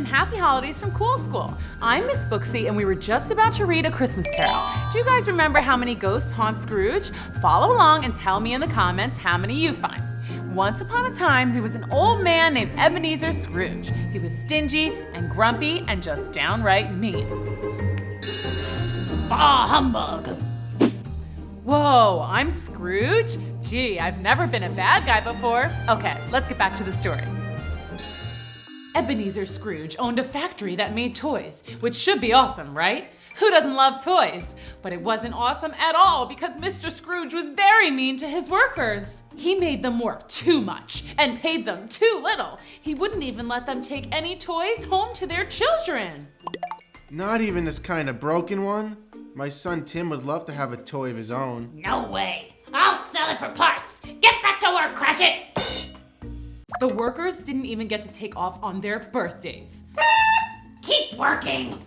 and happy holidays from Cool School. I'm Miss Booksy, and we were just about to read A Christmas Carol. Do you guys remember how many ghosts haunt Scrooge? Follow along and tell me in the comments how many you find. Once upon a time, there was an old man named Ebenezer Scrooge. He was stingy and grumpy and just downright mean. Bah humbug! Whoa, I'm Scrooge? Gee, I've never been a bad guy before. Okay, let's get back to the story. Ebenezer Scrooge owned a factory that made toys, which should be awesome, right? Who doesn't love toys? But it wasn't awesome at all because Mr. Scrooge was very mean to his workers. He made them work too much and paid them too little. He wouldn't even let them take any toys home to their children. Not even this kind of broken one? My son Tim would love to have a toy of his own. No way. I'll sell it for parts. Get back to work, Cratchit. The workers didn't even get to take off on their birthdays. Keep working.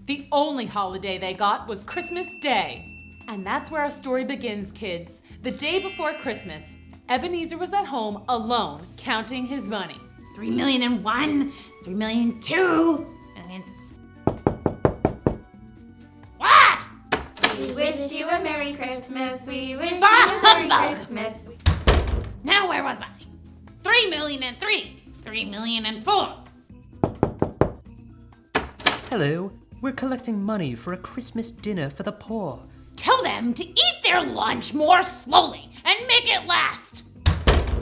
The only holiday they got was Christmas Day. And that's where our story begins, kids. The day before Christmas, Ebenezer was at home alone, counting his money. 3,000,001, 3,000,002, and what? We wish you a Merry Christmas. We wish you a Merry Christmas. Now where was I? 3,000,003, 3,000,004. Hello, we're collecting money for a Christmas dinner for the poor. Tell them to eat their lunch more slowly and make it last.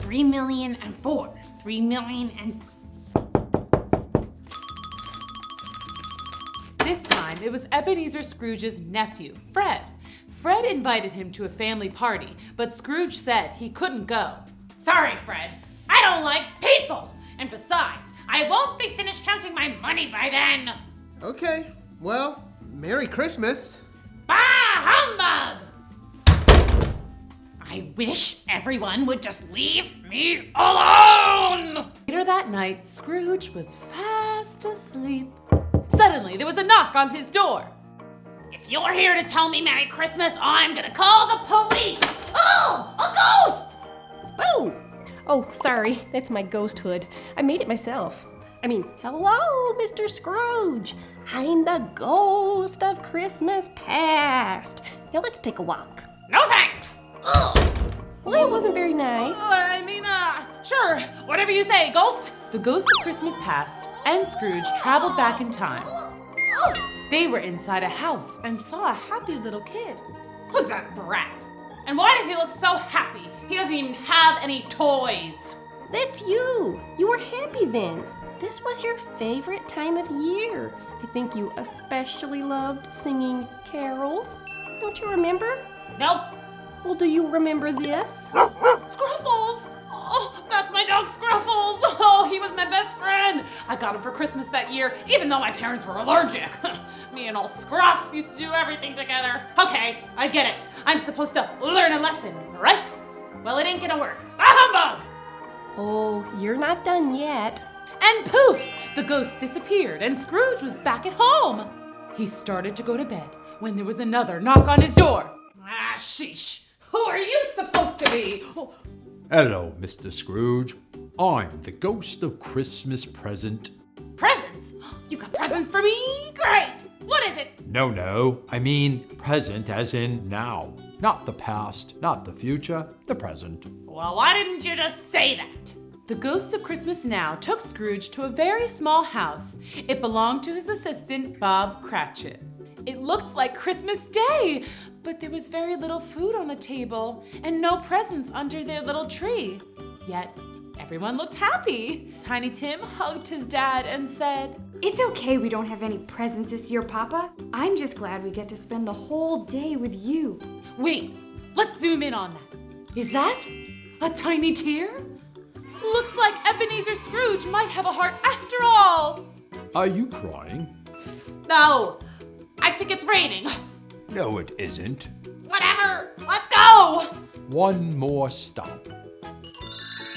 3,000,004, 3,000,000. This time, it was Ebenezer Scrooge's nephew, Fred. Fred invited him to a family party, but Scrooge said he couldn't go. Sorry, Fred. I don't like people. And besides, I won't be finished counting my money by then. Okay, well, Merry Christmas. Bah humbug! I wish everyone would just leave me alone! Later that night, Scrooge was fast asleep. Suddenly, there was a knock on his door. If you're here to tell me Merry Christmas, I'm gonna call the police! Oh, a ghost! Boo! Oh, sorry, that's my ghost hood. I made it myself. Hello, Mr. Scrooge. I'm the ghost of Christmas past. Now let's take a walk. No thanks! Ugh. Well, that wasn't very nice. Sure, whatever you say, ghost. The ghost of Christmas passed, and Scrooge traveled back in time. They were inside a house and saw a happy little kid. Who's that brat? And why does he look so happy? He doesn't even have any toys. That's you. You were happy then. This was your favorite time of year. I think you especially loved singing carols. Don't you remember? Nope. Well, do you remember this? Scruffles! Oh, that's my dog Scruffles! Oh, he was my best friend! I got him for Christmas that year, even though my parents were allergic. Me and old Scruffs used to do everything together. Okay, I get it. I'm supposed to learn a lesson, right? Well, it ain't gonna work. A humbug! Oh, you're not done yet. And poof! The ghost disappeared, and Scrooge was back at home. He started to go to bed when there was another knock on his door. Ah, sheesh. Who are you supposed to be? Oh. Hello, Mr. Scrooge. I'm the ghost of Christmas present. Presents? You got presents for me? Great! What is it? No, I mean present as in now. Not the past, not the future, the present. Well, why didn't you just say that? The ghost of Christmas Now took Scrooge to a very small house. It belonged to his assistant, Bob Cratchit. It looked like Christmas Day, but there was very little food on the table and no presents under their little tree. Yet, everyone looked happy. Tiny Tim hugged his dad and said, It's okay we don't have any presents this year, Papa. I'm just glad we get to spend the whole day with you. Wait, let's zoom in on that. Is that a tiny tear? Looks like Ebenezer Scrooge might have a heart after all. Are you crying? No, I think it's raining. No, it isn't. Whatever, let's go! One more stop.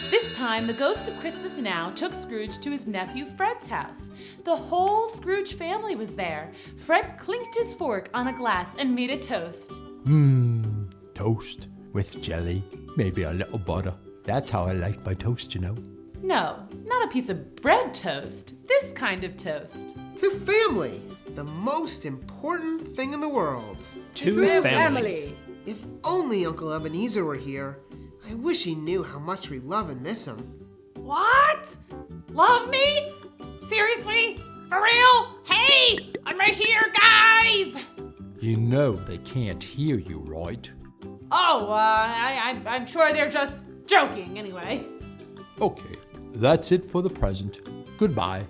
This time, the ghost of Christmas Now took Scrooge to his nephew Fred's house. The whole Scrooge family was there. Fred clinked his fork on a glass and made a toast. Toast with jelly, maybe a little butter. That's how I like my toast, you know. No, not a piece of bread toast. This kind of toast. To family, the most important thing in the world. To family. If only Uncle Ebenezer were here. I wish he knew how much we love and miss him. What? Love me? Seriously? For real? Hey, I'm right here, guys! You know they can't hear you, right? Oh, I'm sure they're just joking anyway. Okay, that's it for the present. Goodbye.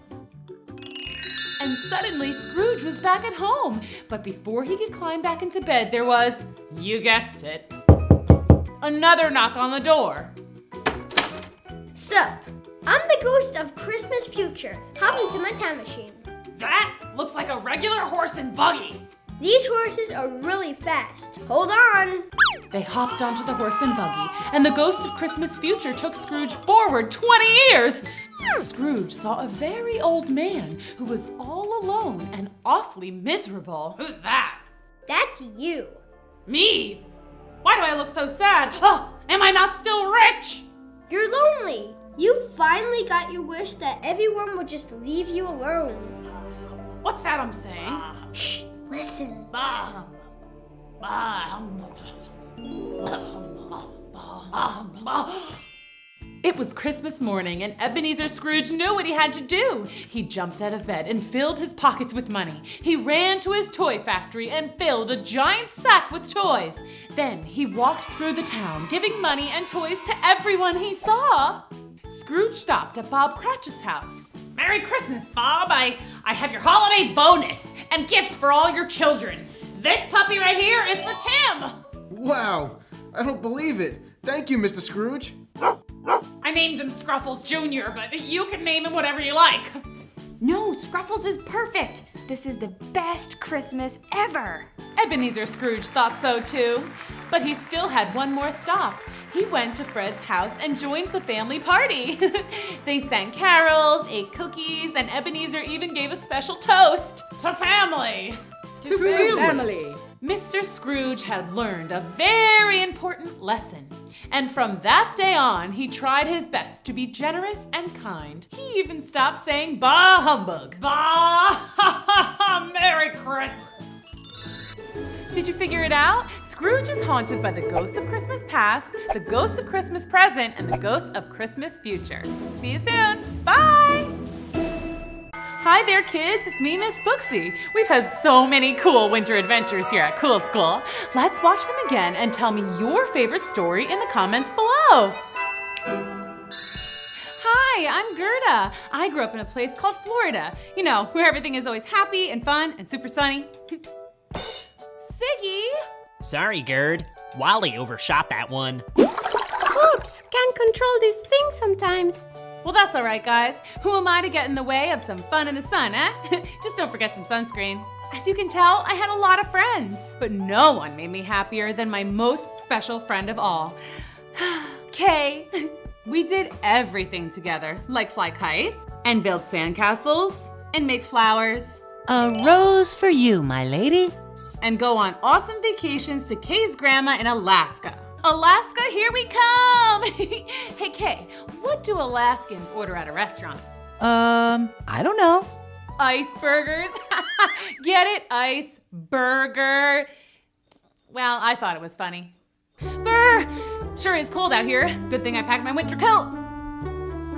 And suddenly, Scrooge was back at home. But before he could climb back into bed, there was, you guessed it, another knock on the door. Sup? I'm the ghost of Christmas future. Hop into my time machine. That looks like a regular horse and buggy. These horses are really fast. Hold on. They hopped onto the horse and buggy, and the ghost of Christmas future took Scrooge forward 20 years. Scrooge saw a very old man who was all alone and awfully miserable. Who's that? That's you. Me? Why do I look so sad? Oh, am I not still rich? You're lonely. You finally got your wish that everyone would just leave you alone. What's that I'm saying? Shh, listen. It was Christmas morning, and Ebenezer Scrooge knew what he had to do. He jumped out of bed and filled his pockets with money. He ran to his toy factory and filled a giant sack with toys. Then he walked through the town, giving money and toys to everyone he saw. Scrooge stopped at Bob Cratchit's house. Merry Christmas, Bob. I have your holiday bonus and gifts for all your children. This puppy right here is for Tim. Wow, I don't believe it. Thank you, Mr. Scrooge. I named him Scruffles Jr., but you can name him whatever you like. No, Scruffles is perfect. This is the best Christmas ever. Ebenezer Scrooge thought so too, but he still had one more stop. He went to Fred's house and joined the family party. They sang carols, ate cookies, and Ebenezer even gave a special toast. To family. To family. Mr. Scrooge had learned a very important lesson. And from that day on, he tried his best to be generous and kind. He even stopped saying bah humbug. Bah! Merry Christmas. Did you figure it out? Scrooge is haunted by the ghosts of Christmas past, the ghosts of Christmas present, and the ghosts of Christmas future. See you soon. Bye! Hi there, kids. It's me, Miss Booksy. We've had so many cool winter adventures here at Cool School. Let's watch them again and tell me your favorite story in the comments below. Hi, I'm Gerda. I grew up in a place called Florida. You know, where everything is always happy and fun and super sunny. Siggy! Sorry, Gerd. Wally overshot that one. Oops, can't control these things sometimes. Well, that's all right, guys. Who am I to get in the way of some fun in the sun, eh? Just don't forget some sunscreen. As you can tell, I had a lot of friends, but no one made me happier than my most special friend of all, Kay. We did everything together, like fly kites, and build sandcastles, and make flowers. A rose for you, my lady. And go on awesome vacations to Kay's grandma in Alaska. Alaska, here we come! Hey, Kay, what do Alaskans order at a restaurant? I don't know. Ice burgers. Get it? Ice burger. Well, I thought it was funny. Brr! Sure is cold out here. Good thing I packed my winter coat.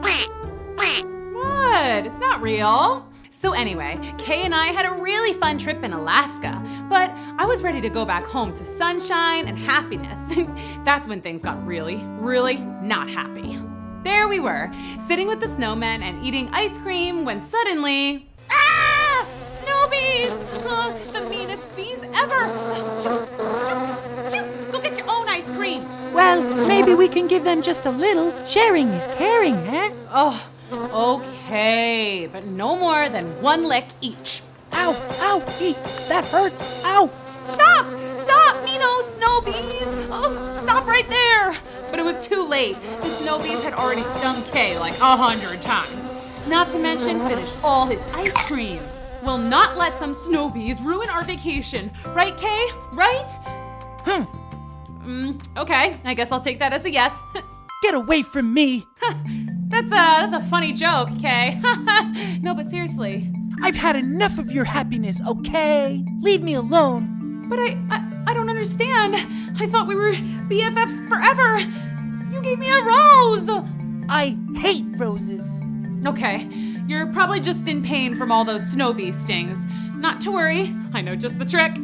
What? It's not real. So anyway, Kay and I had a really fun trip in Alaska, but I was ready to go back home to sunshine and happiness. That's when things got really, really not happy. There we were, sitting with the snowmen and eating ice cream when suddenly, ah! Snow bees! The meanest bees ever! Go get your own ice cream! Well, maybe we can give them just a little. Sharing is caring, eh? Oh, okay, but no more than one lick each. Ow, ow, that hurts, ow. Stop, Nino, snow bees! Oh, stop right there! But it was too late. The snow bees had already stung Kay like 100 times. Not to mention finish all his ice cream. We'll not let some snow bees ruin our vacation. Right, Kay? Right? Okay, I guess I'll take that as a yes. Get away from me. That's a funny joke, Kay. No, but seriously. I've had enough of your happiness, okay? Leave me alone. But I don't understand. I thought we were BFFs forever. You gave me a rose. I hate roses. Okay, you're probably just in pain from all those snow bee stings. Not to worry, I know just the trick.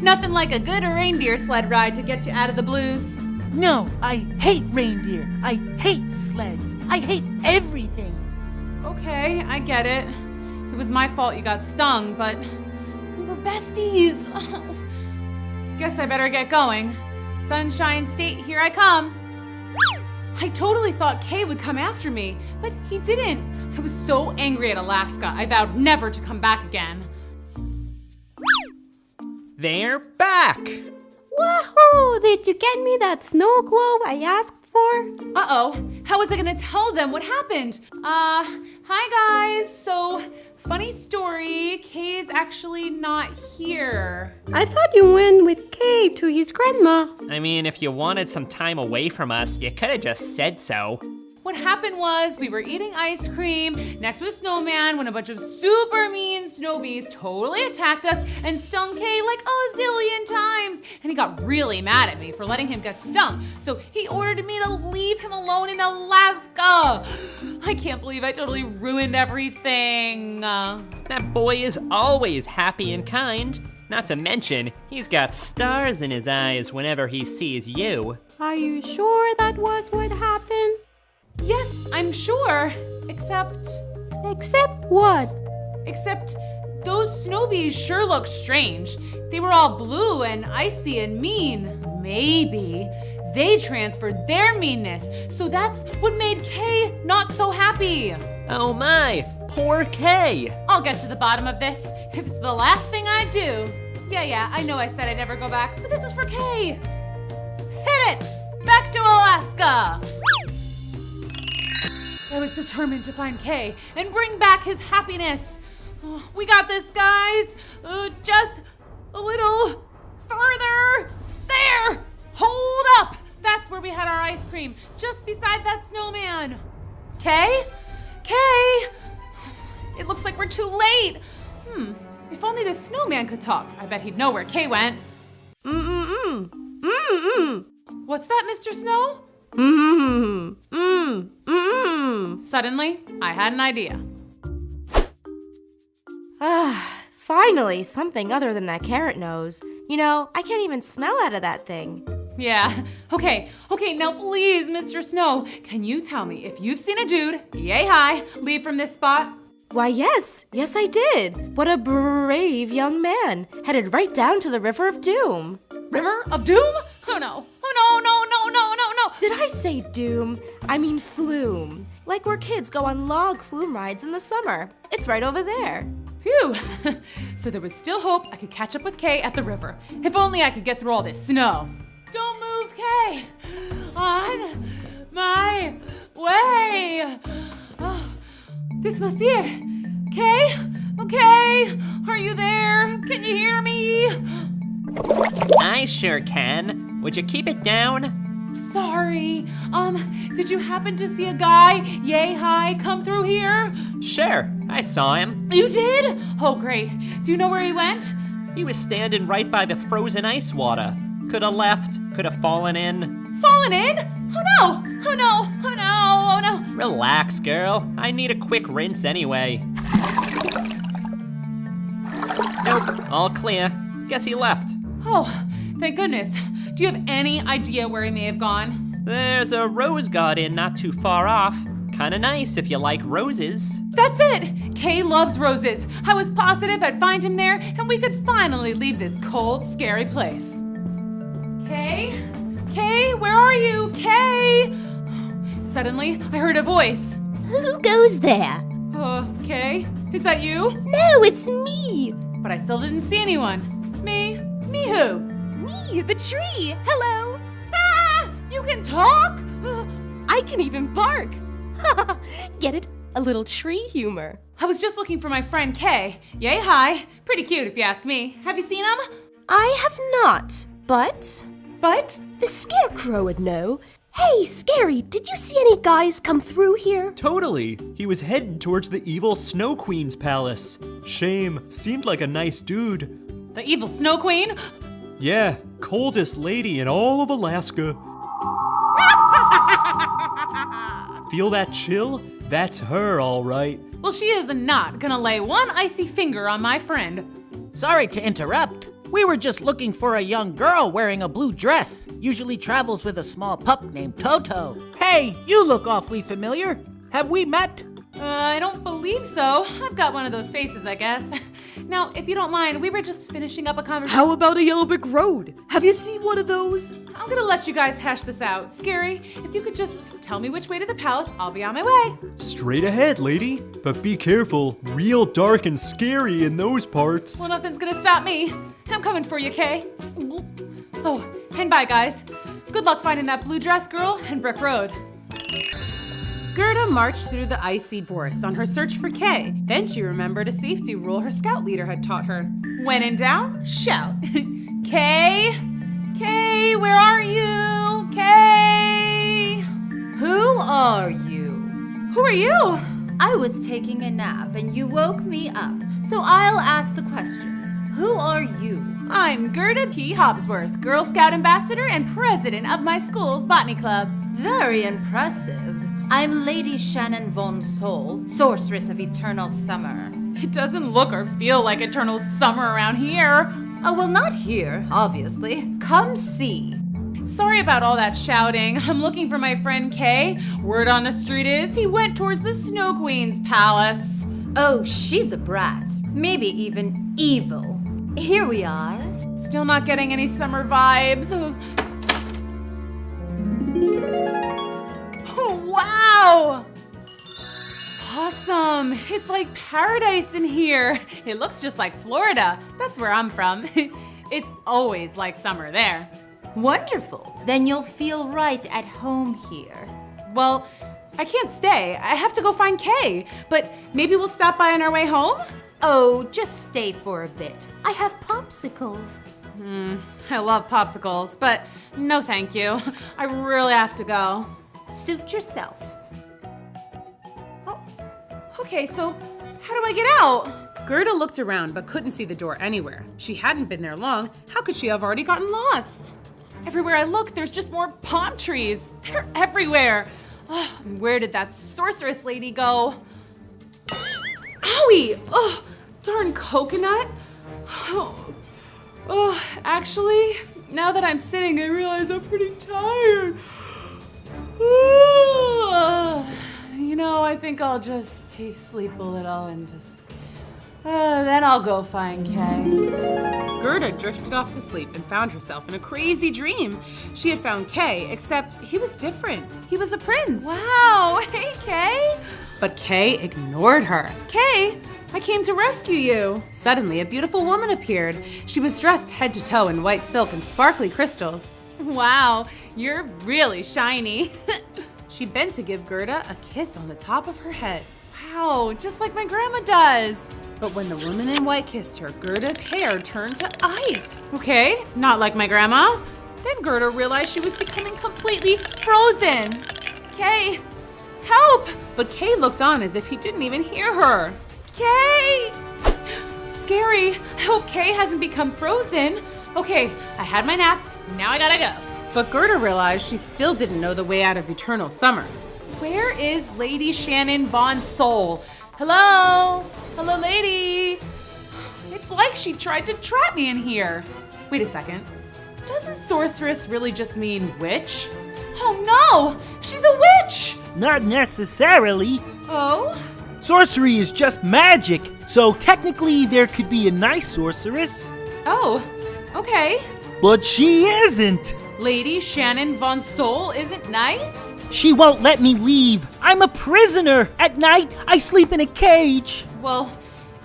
Nothing like a good reindeer sled ride to get you out of the blues. No, I hate reindeer. I hate sleds. I hate everything. Okay, I get it. It was my fault you got stung, but we were besties. Guess I better get going. Sunshine State, here I come. I totally thought Kay would come after me, but he didn't. I was so angry at Alaska, I vowed never to come back again. They're back! Wahoo! Did you get me that snow globe I asked for? Uh-oh, how was I gonna tell them what happened? Hi guys, so funny story, Kay's actually not here. I thought you went with Kay to his grandma. I mean, if you wanted some time away from us, you could have just said so. What happened was we were eating ice cream next to a snowman when a bunch of super mean snow bees totally attacked us and stung Kay like a zillion times. And he got really mad at me for letting him get stung. So he ordered me to leave him alone in Alaska. I can't believe I totally ruined everything. That boy is always happy and kind. Not to mention, he's got stars in his eyes whenever he sees you. Are you sure that was what happened? Yes, I'm sure. Except What? Except those snow bees sure look strange. They were all blue and icy and mean. Maybe they transferred their meanness, so that's what made Kay not so happy. Oh my, poor Kay. I'll get to the bottom of this if it's the last thing I do. Yeah, I know I said I'd never go back, but this was for Kay. Hit it! Back to Alaska! I was determined to find Kay and bring back his happiness. Oh, we got this, guys. Just a little further. There! Hold up! That's where we had our ice cream, just beside that snowman. Kay? Kay? It looks like we're too late. If only the snowman could talk. I bet he'd know where Kay went. What's that, Mr. Snow? Suddenly, I had an idea. Finally, something other than that carrot nose. You know, I can't even smell out of that thing. Yeah, okay, now please, Mr. Snow, can you tell me if you've seen a dude, yay high, leave from this spot? Why, yes I did. What a brave young man, headed right down to the River of Doom. River of Doom? Oh no. Did I say doom? I mean flume. Like where kids go on log flume rides in the summer. It's right over there. Phew. So there was still hope I could catch up with Kay at the river. If only I could get through all this snow. Don't move, Kay. On my way. Oh, this must be it. Kay? Okay. Are you there? Can you hear me? I sure can. Would you keep it down? Sorry. Did you happen to see a guy, yay high, come through here? Sure, I saw him. You did? Oh, great. Do you know where he went? He was standing right by the frozen ice water. Could have left, could have fallen in. Fallen in? Oh no! Oh no! Oh no! Oh no! Relax, girl. I need a quick rinse anyway. Nope, all clear. Guess he left. Oh, thank goodness. Do you have any idea where he may have gone? There's a rose garden not too far off. Kinda nice if you like roses. That's it! Kay loves roses. I was positive I'd find him there and we could finally leave this cold, scary place. Kay? Kay, where are you? Kay! Suddenly, I heard a voice. Who goes there? Kay? Is that you? No, it's me. But I still didn't see anyone. Me? Me who? Me, the tree. Hello. Ah! You can talk? I can even bark. Get it? A little tree humor. I was just looking for my friend Kay. Yay hi. Pretty cute if you ask me. Have you seen him? I have not, but But The Scarecrow would know. Hey, Scary, did you see any guys come through here? Totally. He was heading towards the evil Snow Queen's palace. Shame. Seemed like a nice dude. the evil Snow Queen? Yeah, coldest lady in all of Alaska. Feel that chill? That's her, all right. Well, she is not gonna lay one icy finger on my friend. Sorry to interrupt. We were just looking for a young girl wearing a blue dress. Usually travels with a small pup named Toto. Hey, you look awfully familiar. Have we met? I don't believe so. I've got one of those faces, I guess. Now, if you don't mind, we were just finishing up a conversation. How about a yellow brick road? Have you seen one of those? I'm gonna let you guys hash this out. Scary, if you could just tell me which way to the palace, I'll be on my way. Straight ahead, lady. But be careful. Real dark and scary in those parts. Well, nothing's gonna stop me. I'm coming for you, Kay. Oh, and bye, guys. Good luck finding that blue dress girl and Brick Road. Gerda marched through the icy forest on her search for Kay. Then she remembered a safety rule her scout leader had taught her. When in doubt, shout. Kay? Kay, where are you? Kay? Who are you? Who are you? I was taking a nap and you woke me up, so I'll ask the questions. Who are you? I'm Gerda P. Hobsworth, Girl Scout Ambassador and President of my school's Botany Club. Very impressive. I'm Lady Shannon Von Sol, Sorceress of Eternal Summer. It doesn't look or feel like eternal summer around here. Oh, well, not here, obviously. Come see. Sorry about all that shouting. I'm looking for my friend Kay. Word on the street is he went towards the Snow Queen's palace. Oh, she's a brat. Maybe even evil. Here we are. Still not getting any summer vibes. Oh, wow! Awesome! It's like paradise in here. It looks just like Florida. That's where I'm from. It's always like summer there. Wonderful. Then you'll feel right at home here. Well, I can't stay. I have to go find Kay. But maybe we'll stop by on our way home? Oh, just stay for a bit. I have popsicles. I love popsicles, but no thank you. I really have to go. Suit yourself. Oh, okay, so how do I get out? Gerda looked around but couldn't see the door anywhere. She hadn't been there long. How could she have already gotten lost? Everywhere I look, there's just more palm trees. They're everywhere. Oh, and where did that sorceress lady go? Owie! Oh, darn coconut. Oh, actually, now that I'm sitting, I realize I'm pretty tired. You know, I think I'll just sleep a little and just... then I'll go find Kay. Gerda drifted off to sleep and found herself in a crazy dream. She had found Kay, except he was different. He was a prince. Wow, hey Kay. But Kay ignored her. Kay, I came to rescue you. Suddenly, a beautiful woman appeared. She was dressed head to toe in white silk and sparkly crystals. Wow, you're really shiny. She bent to give Gerda a kiss on the top of her head. Wow, just like my grandma does. But when the woman in white kissed her, Gerda's hair turned to ice. Okay, not like my grandma. Then Gerda realized she was becoming completely frozen. Kay, help! But Kay looked on as if he didn't even hear her. Kay! Scary, I hope Kay hasn't become frozen. Okay, I had my nap, now I gotta go. But Gerda realized she still didn't know the way out of eternal summer. Where is Lady Shannon Von Sol? Hello? Hello, lady? It's like she tried to trap me in here. Wait a second. Doesn't sorceress really just mean witch? Oh no! She's a witch! Not necessarily. Oh? Sorcery is just magic, so technically there could be a nice sorceress. Oh, okay. But she isn't. Lady Shannon Von Sol isn't nice? She won't let me leave. I'm a prisoner. At night, I sleep in a cage. Well,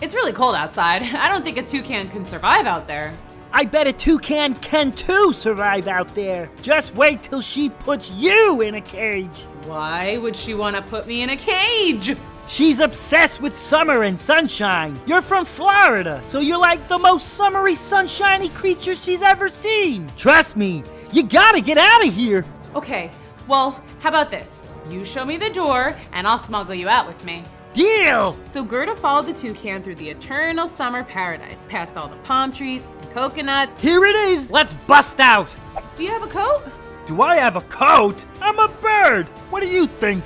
it's really cold outside. I don't think a toucan can survive out there. I bet a toucan can too survive out there. Just wait till she puts you in a cage. Why would she want to put me in a cage? She's obsessed with summer and sunshine. You're from Florida, so you're like the most summery, sunshiny creature she's ever seen. Trust me, you gotta get out of here. Okay, well, how about this? You show me the door, and I'll smuggle you out with me. Deal! So Gerda followed the toucan through the eternal summer paradise, past all the palm trees and coconuts. Here it is! Let's bust out! Do you have a coat? Do I have a coat? I'm a bird! What do you think?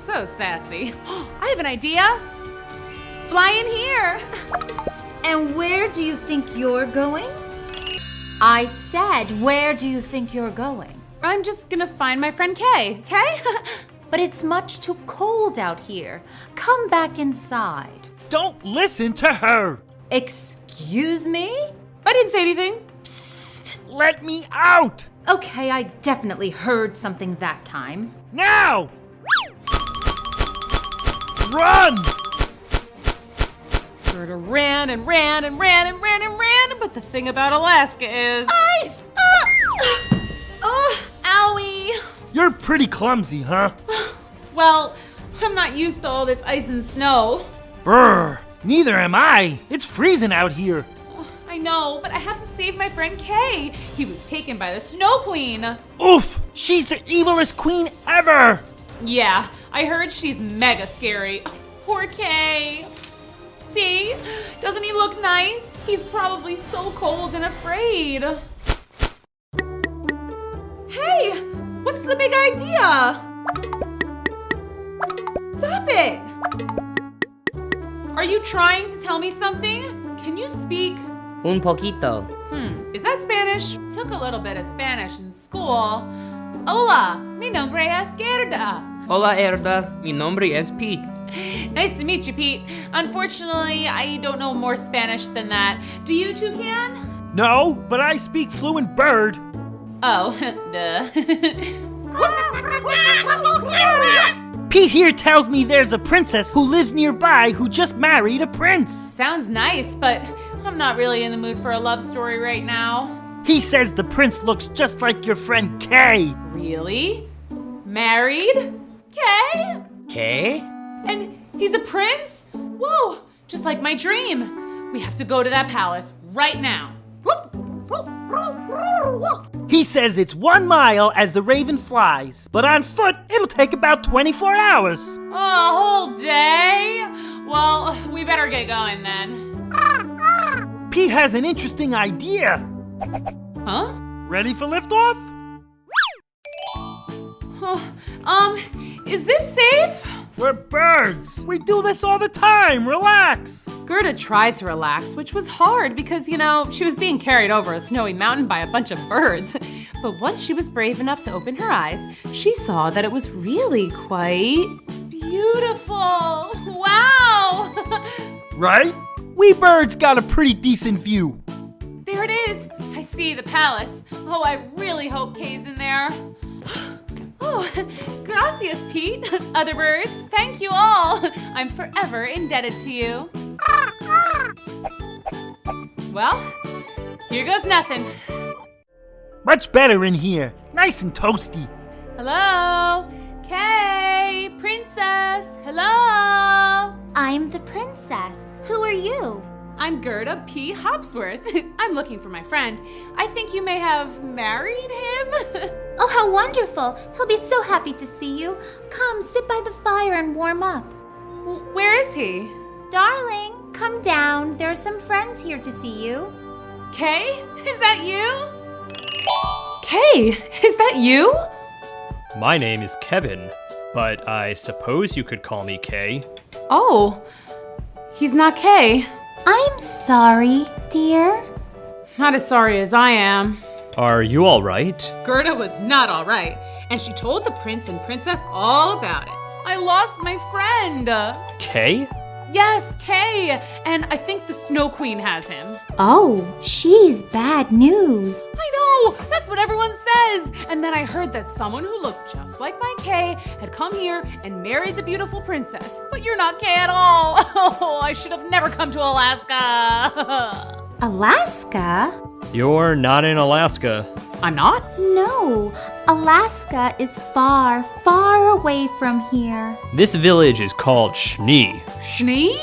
So sassy. I have an idea. Fly in here. And where do you think you're going? I said, where do you think you're going? I'm just gonna find my friend Kay, okay? But it's much too cold out here. Come back inside. Don't listen to her! Excuse me? I didn't say anything. Psst. Let me out! Okay, I definitely heard something that time. Now! Run! Gerda ran and ran and ran and ran and ran, but the thing about Alaska is... Ice! Oh, owie! You're pretty clumsy, huh? Well, I'm not used to all this ice and snow. Brr, neither am I. It's freezing out here. I know, but I have to save my friend Kay. He was taken by the Snow Queen. Oof! She's the evilest queen ever! Yeah, I heard she's mega scary. Oh, poor Kay. See? Doesn't he look nice? He's probably so cold and afraid. Hey! What's the big idea? Stop it! Are you trying to tell me something? Can you speak? Un poquito. Is that Spanish? Took a little bit of Spanish in school. Hola, mi nombre es Gerda. Hola, Erda. Mi nombre es Pete. Nice to meet you, Pete. Unfortunately, I don't know more Spanish than that. Do you two can? No, but I speak fluent bird. Oh, duh. Pete here tells me there's a princess who lives nearby who just married a prince. Sounds nice, but I'm not really in the mood for a love story right now. He says the prince looks just like your friend Kay. Really? Married? Kay? Kay? And he's a prince? Whoa, just like my dream. We have to go to that palace right now. He says it's 1 mile as the raven flies, but on foot it'll take about 24 hours. A whole day? Well, we better get going then. Pete has an interesting idea. Huh? Ready for liftoff? Is this safe? We're birds. We do this all the time. Relax. Gerda tried to relax, which was hard because, she was being carried over a snowy mountain by a bunch of birds. But once she was brave enough to open her eyes, she saw that it was really quite beautiful. Wow! Right? We birds got a pretty decent view. There it is. I see the palace. Oh, I really hope Kay's in there. Oh, gracias, Pete. Other birds, thank you all. I'm forever indebted to you. Well, here goes nothing. Much better in here. Nice and toasty. Hello? Kay, princess, hello? I'm the princess. Who are you? I'm Gerda P. Hopsworth. I'm looking for my friend. I think you may have married him. Oh, how wonderful. He'll be so happy to see you. Come, sit by the fire and warm up. Where is he? Darling, come down. There are some friends here to see you. Kay? Is that you? Kay, is that you? My name is Kevin, but I suppose you could call me Kay. Oh, he's not Kay. I'm sorry, dear. Not as sorry as I am. Are you all right? Gerda was not all right, and she told the prince and princess all about it. I lost my friend. Kay? Yes, Kay, and I think the Snow Queen has him. Oh, she's bad news. I know, that's what everyone says. And then I heard that someone who looked just like my Kay had come here and married the beautiful princess. But you're not Kay at all. Oh, I should have never come to Alaska. Alaska? You're not in Alaska. I'm not? No, Alaska is far, far away from here. This village is called Schnee. Schnee?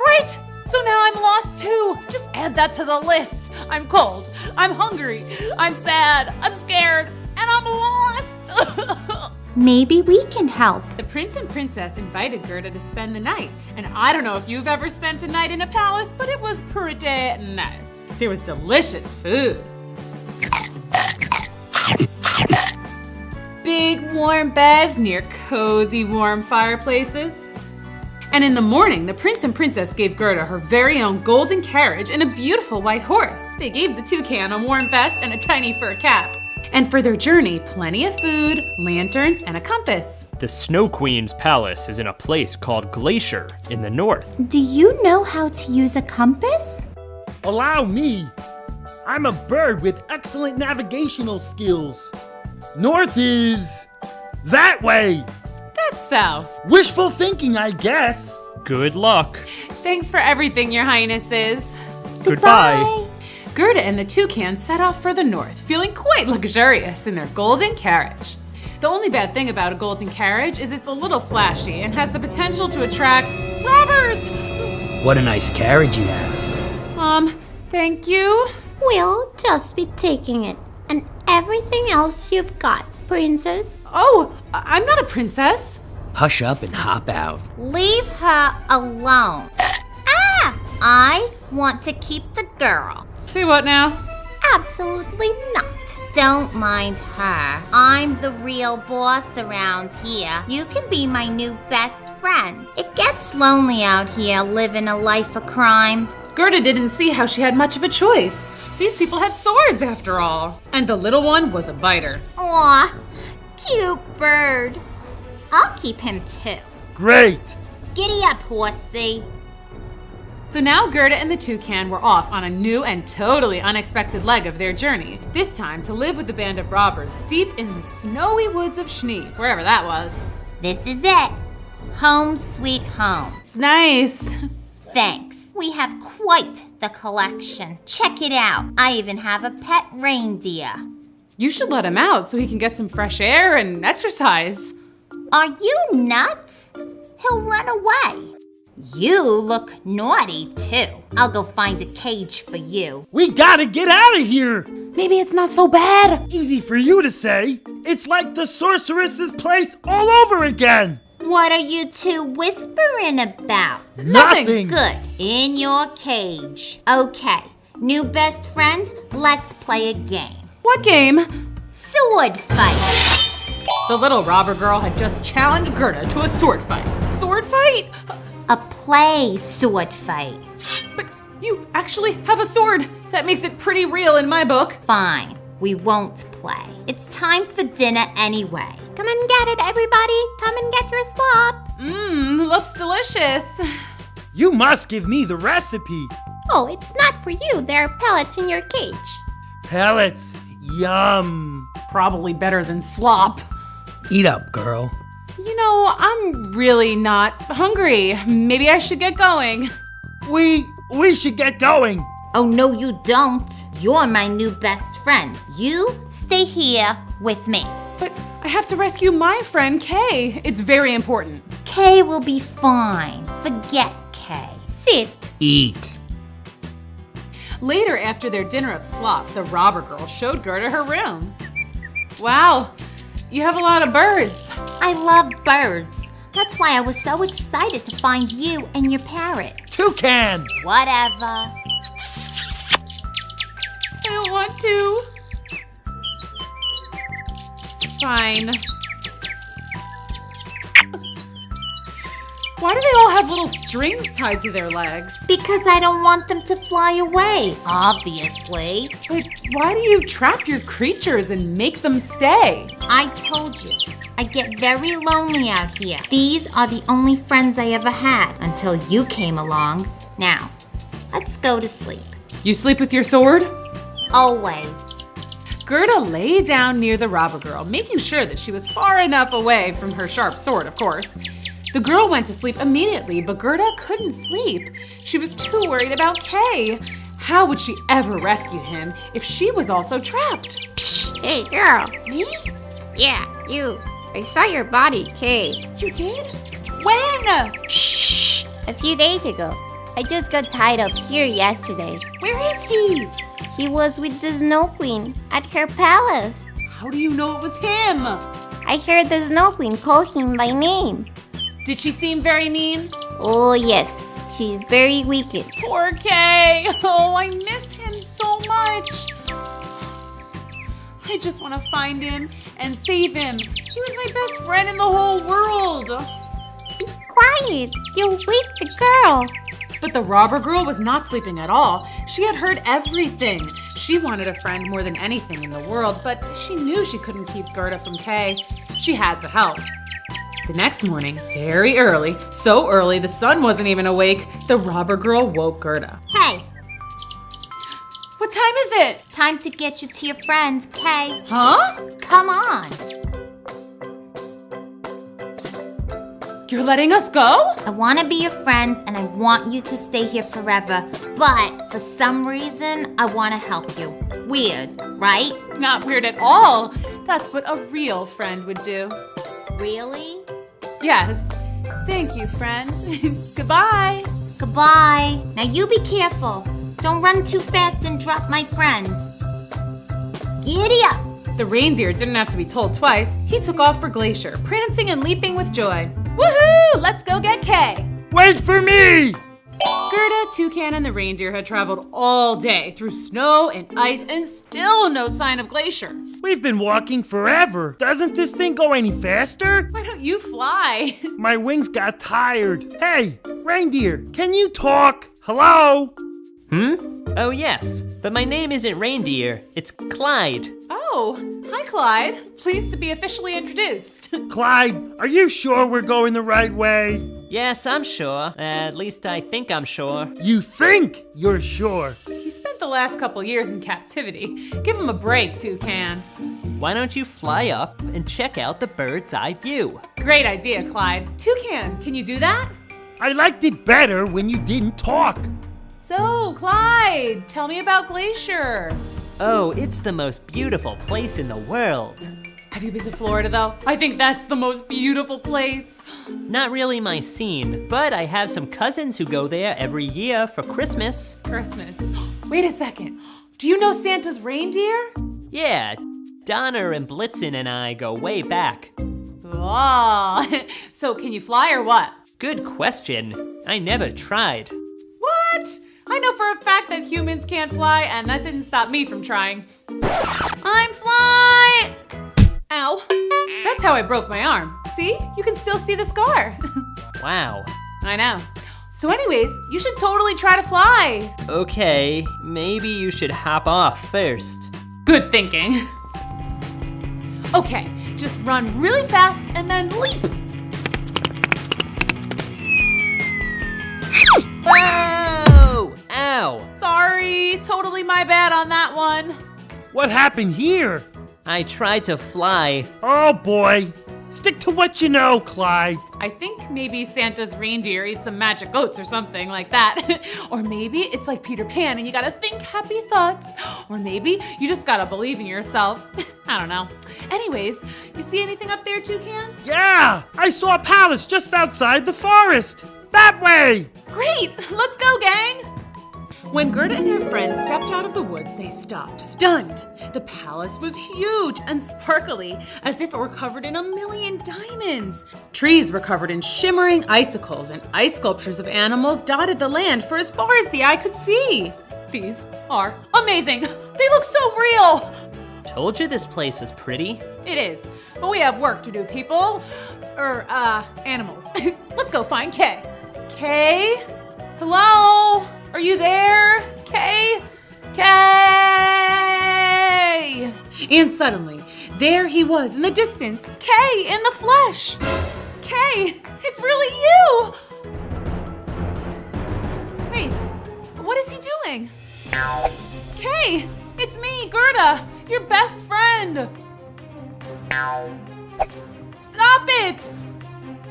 Great! So now I'm lost too. Just add that to the list. I'm cold, I'm hungry, I'm sad, I'm scared, and I'm lost. Maybe we can help. The prince and princess invited Gerda to spend the night. And I don't know if you've ever spent a night in a palace, but it was pretty nice. There was delicious food. Big warm beds near cozy warm fireplaces. And in the morning, the prince and princess gave Gerda her very own golden carriage and a beautiful white horse. They gave the toucan a warm vest and a tiny fur cap. And for their journey, plenty of food, lanterns, and a compass. The Snow Queen's palace is in a place called Glacier in the north. Do you know how to use a compass? Allow me. I'm a bird with excellent navigational skills. North is that way. That's south. Wishful thinking, I guess. Good luck. Thanks for everything, your highnesses. Goodbye. Gerda and the toucan set off for the north, feeling quite luxurious in their golden carriage. The only bad thing about a golden carriage is it's a little flashy and has the potential to attract robbers. What a nice carriage you have. Thank you. We'll just be taking it and everything else you've got, princess. Oh, I'm not a princess. Hush up and hop out. Leave her alone. I want to keep the girl. Say what now? Absolutely not. Don't mind her. I'm the real boss around here. You can be my new best friend. It gets lonely out here living a life of crime. Gerda didn't see how she had much of a choice. These people had swords after all. And the little one was a biter. Aw, cute bird. I'll keep him too. Great. Giddy up, horsey. So now Gerda and the toucan were off on a new and totally unexpected leg of their journey, this time to live with a band of robbers deep in the snowy woods of Schnee, wherever that was. This is it. Home sweet home. It's nice. Thanks. We have quite the collection. Check it out. I even have a pet reindeer. You should let him out so he can get some fresh air and exercise. Are you nuts? He'll run away. You look naughty, too. I'll go find a cage for you. We gotta get out of here. Maybe it's not so bad. Easy for you to say. It's like the sorceress's place all over again. What are you two whispering about? Nothing. Good. In your cage. Okay. New best friend, let's play a game. What game? Sword fight. The little robber girl had just challenged Gerda to a sword fight. Sword fight? A play sword fight. But you actually have a sword. That makes it pretty real in my book. Fine. We won't play. It's time for dinner anyway. Come and get it, everybody. Come and get your slop. Looks delicious. You must give me the recipe. Oh, it's not for you. There are pellets in your cage. Pellets. Yum. Probably better than slop. Eat up, girl. You know, I'm really not hungry. Maybe I should get going. We should get going. Oh, no, you don't. You're my new best friend. You stay here with me. But I have to rescue my friend, Kay. It's very important. Kay will be fine. Forget Kay. Sit. Eat. Later, after their dinner of slop, the robber girl showed Gerda her room. Wow, you have a lot of birds. I love birds. That's why I was so excited to find you and your parrot. Toucan. Whatever. I don't want to. Fine. Why do they all have little strings tied to their legs? Because I don't want them to fly away, obviously. But why do you trap your creatures and make them stay? I told you, I get very lonely out here. These are the only friends I ever had until you came along. Now, let's go to sleep. You sleep with your sword? Always. Gerda lay down near the robber girl, making sure that she was far enough away from her sharp sword, of course. The girl went to sleep immediately, but Gerda couldn't sleep. She was too worried about Kay. How would she ever rescue him if she was also trapped? Hey, girl. Me? Yeah, you. I saw your body, Kay. You did? When? Shh. A few days ago. I just got tied up here yesterday. Where is he? He was with the Snow Queen at her palace. How do you know it was him? I heard the Snow Queen call him by name. Did she seem very mean? Oh, yes. She's very wicked. Poor Kay. Oh, I miss him so much. I just want to find him and save him. He was my best friend in the whole world. Be quiet. You'll wake the girl. But the robber girl was not sleeping at all. She had heard everything. She wanted a friend more than anything in the world, but she knew she couldn't keep Gerda from Kay. She had to help. The next morning, very early, so early the sun wasn't even awake, the robber girl woke Gerda. Hey. What time is it? Time to get you to your friends, Kay. Huh? Come on. You're letting us go? I want to be your friend and I want you to stay here forever. But for some reason, I want to help you. Weird, right? Not weird at all. That's what a real friend would do. Really? Yes. Thank you, friend. Goodbye. Goodbye. Now you be careful. Don't run too fast and drop my friend. Giddy up. The reindeer didn't have to be told twice. He took off for Glacier, prancing and leaping with joy. Woohoo! Let's go get Kay. Wait for me! Gerda, Toucan, and the reindeer had traveled all day through snow and ice and still no sign of Glacier. We've been walking forever. Doesn't this thing go any faster? Why don't you fly? My wings got tired. Hey, reindeer, can you talk? Hello? Oh, yes, but my name isn't Reindeer, it's Clyde. Oh, hi, Clyde. Pleased to be officially introduced. Clyde, are you sure we're going the right way? Yes, I'm sure. At least I think I'm sure. You think you're sure? He spent the last couple years in captivity. Give him a break, Toucan. Why don't you fly up and check out the bird's eye view? Great idea, Clyde. Toucan, can you do that? I liked it better when you didn't talk. So, Clyde, tell me about Glacier. Oh, it's the most beautiful place in the world. Have you been to Florida, though? I think that's the most beautiful place. Not really my scene, but I have some cousins who go there every year for Christmas. Christmas. Wait a second. Do you know Santa's reindeer? Yeah, Donna and Blitzen and I go way back. Oh, so can you fly or what? Good question. I never tried. What? I know for a fact that humans can't fly, and that didn't stop me from trying. I'm flying! Ow. That's how I broke my arm. See? You can still see the scar. Wow. I know. So anyways, you should totally try to fly. Okay, maybe you should hop off first. Good thinking. Okay, just run really fast and then leap. Whoa! Ow! Sorry, totally my bad on that one. What happened here? I tried to fly. Oh boy. Stick to what you know, Clyde. I think maybe Santa's reindeer eats some magic oats or something like that. Or maybe it's like Peter Pan and you gotta think happy thoughts. Or maybe you just gotta believe in yourself. I don't know. Anyways, you see anything up there, Toucan? Yeah, I saw a palace just outside the forest. That way! Great! Let's go, gang! When Gerda and her friends stepped out of the woods, they stopped, stunned. The palace was huge and sparkly, as if it were covered in 1,000,000 diamonds. Trees were covered in shimmering icicles, and ice sculptures of animals dotted the land for as far as the eye could see. These are amazing! They look so real! Told you this place was pretty. It is, but we have work to do, people. Animals. Let's go find Kay. Kay? Hello? Are you there? Kay? Kay! And suddenly, there he was in the distance. Kay in the flesh. Kay, it's really you! Wait, what is he doing? Kay, it's me, Gerda, your best friend. Stop it!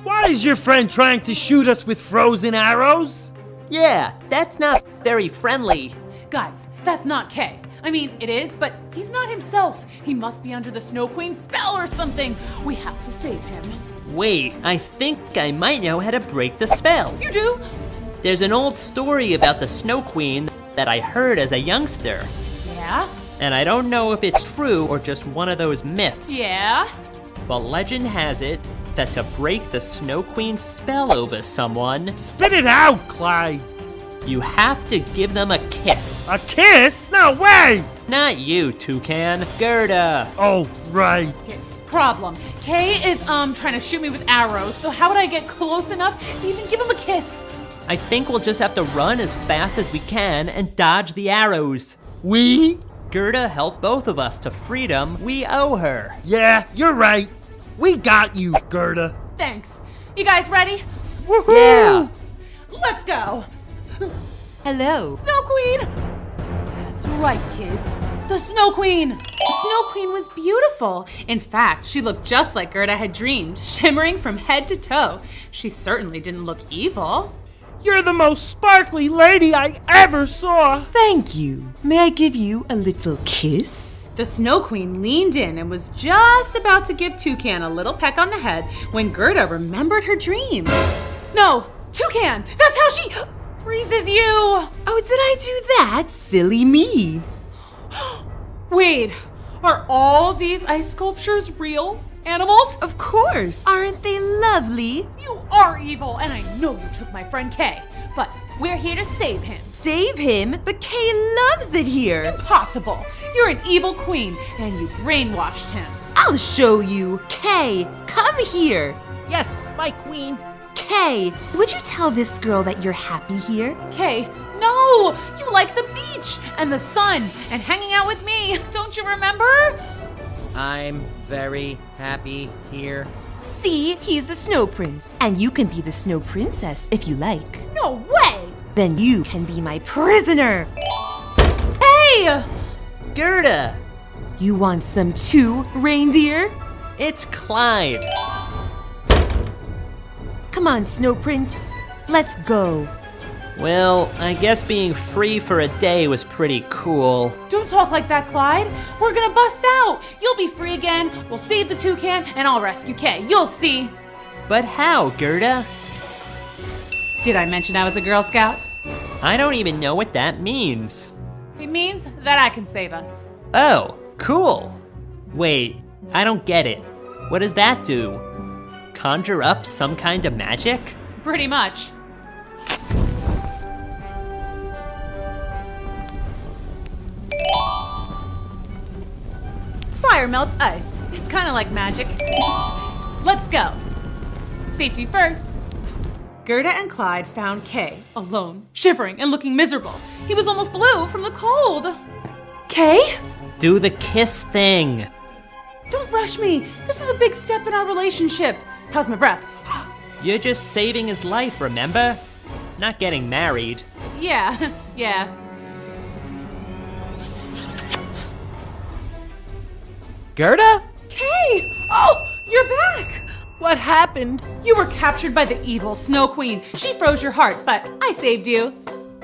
Why is your friend trying to shoot us with frozen arrows? Yeah, that's not very friendly. Guys, that's not Kay. I mean, it is, but he's not himself. He must be under the Snow Queen's spell or something. We have to save him. Wait, I think I might know how to break the spell. You do? There's an old story about the Snow Queen that I heard as a youngster. Yeah? And I don't know if it's true or just one of those myths. Yeah? But legend has it that to break the Snow Queen's spell over someone, Spit it out, Clyde. you have to give them a kiss. A kiss? No way! Not you, Toucan. Gerda. Oh, right. Okay, problem. Kay is trying to shoot me with arrows, so how would I get close enough to even give him a kiss? I think we'll just have to run as fast as we can and dodge the arrows. We? Gerda helped both of us to freedom. We owe her. Yeah, you're right. We got you, Gerda. Thanks. You guys ready? Woohoo! Yeah. Let's go. Hello. Snow Queen! That's right, kids. The Snow Queen! The Snow Queen was beautiful. In fact, she looked just like Gerda had dreamed, shimmering from head to toe. She certainly didn't look evil. You're the most sparkly lady I ever saw. Thank you. May I give you a little kiss? The Snow Queen leaned in and was just about to give Toucan a little peck on the head when Gerda remembered her dream. No, Toucan! That's how she freezes you! Oh, did I do that? Silly me. Wait, are all these ice sculptures real animals? Of course. Aren't they lovely? You are evil, and I know you took my friend Kay, but we're here to save him. Save him? But Kay loves it here. Impossible. You're an evil queen, and you brainwashed him. I'll show you. Kay, come here. Yes, my queen. Kay, would you tell this girl that you're happy here? Kay, no! You like the beach and the sun and hanging out with me. Don't you remember? I'm very happy here. See, he's the Snow Prince. And you can be the Snow Princess if you like. No way! Then you can be my prisoner. Hey! Gerda! You want some too, reindeer? It's Clyde. Come on, Snow Prince. Let's go. Well, I guess being free for a day was pretty cool. Don't talk like that, Clyde. We're gonna bust out. You'll be free again. We'll save the toucan, and I'll rescue Kay. You'll see. But how, Gerda? Did I mention I was a Girl Scout? I don't even know what that means. It means that I can save us. Oh, cool. Wait, I don't get it. What does that do? Conjure up some kind of magic? Pretty much. Fire melts ice. It's kind of like magic. Let's go. Safety first. Gerda and Clyde found Kay, alone, shivering and looking miserable. He was almost blue from the cold. Kay? Do the kiss thing. Don't rush me. This is a big step in our relationship. How's my breath? You're just saving his life, remember? Not getting married. Yeah, yeah. Gerda? Kay! Oh, you're back! What happened? You were captured by the evil Snow Queen. She froze your heart, but I saved you.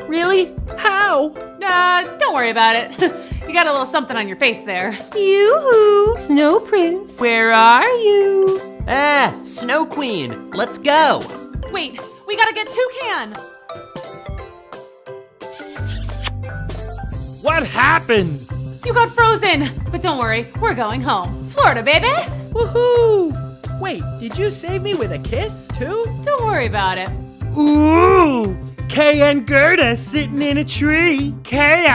Really? How? Don't worry about it. You got a little something on your face there. Yoo-hoo! Snow Prince, where are you? Ah, Snow Queen, let's go. Wait, we gotta get Toucan. What happened? You got frozen, but don't worry, we're going home. Florida, baby! Woohoo! Wait, did you save me with a kiss, too? Don't worry about it. Ooh! Kay and Gerda sitting in a tree. Kissing.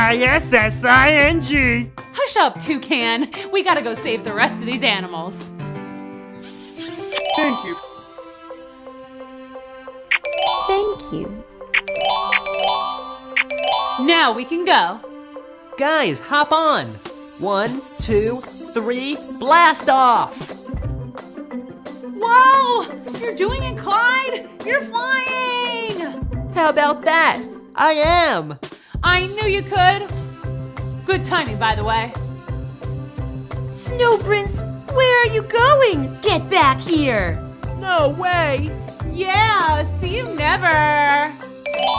Hush up, Toucan. We gotta go save the rest of these animals. Thank you. Thank you. Now we can go. Guys, hop on. 1, 2, 3, blast off! Whoa! You're doing it, Clyde! You're flying! How about that? I am! I knew you could. Good timing, by the way. Snow Prince, where are you going? Get back here! No way! Yeah, see you never.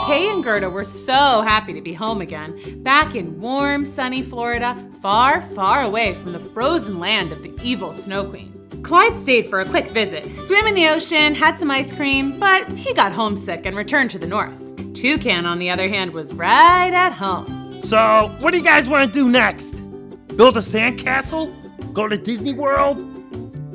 Kay and Gerda were so happy to be home again, back in warm, sunny Florida, far, far away from the frozen land of the evil Snow Queen. Clyde stayed for a quick visit, swam in the ocean, had some ice cream, but he got homesick and returned to the north. Toucan, on the other hand, was right at home. So, what do you guys want to do next? Build a sandcastle? Go to Disney World?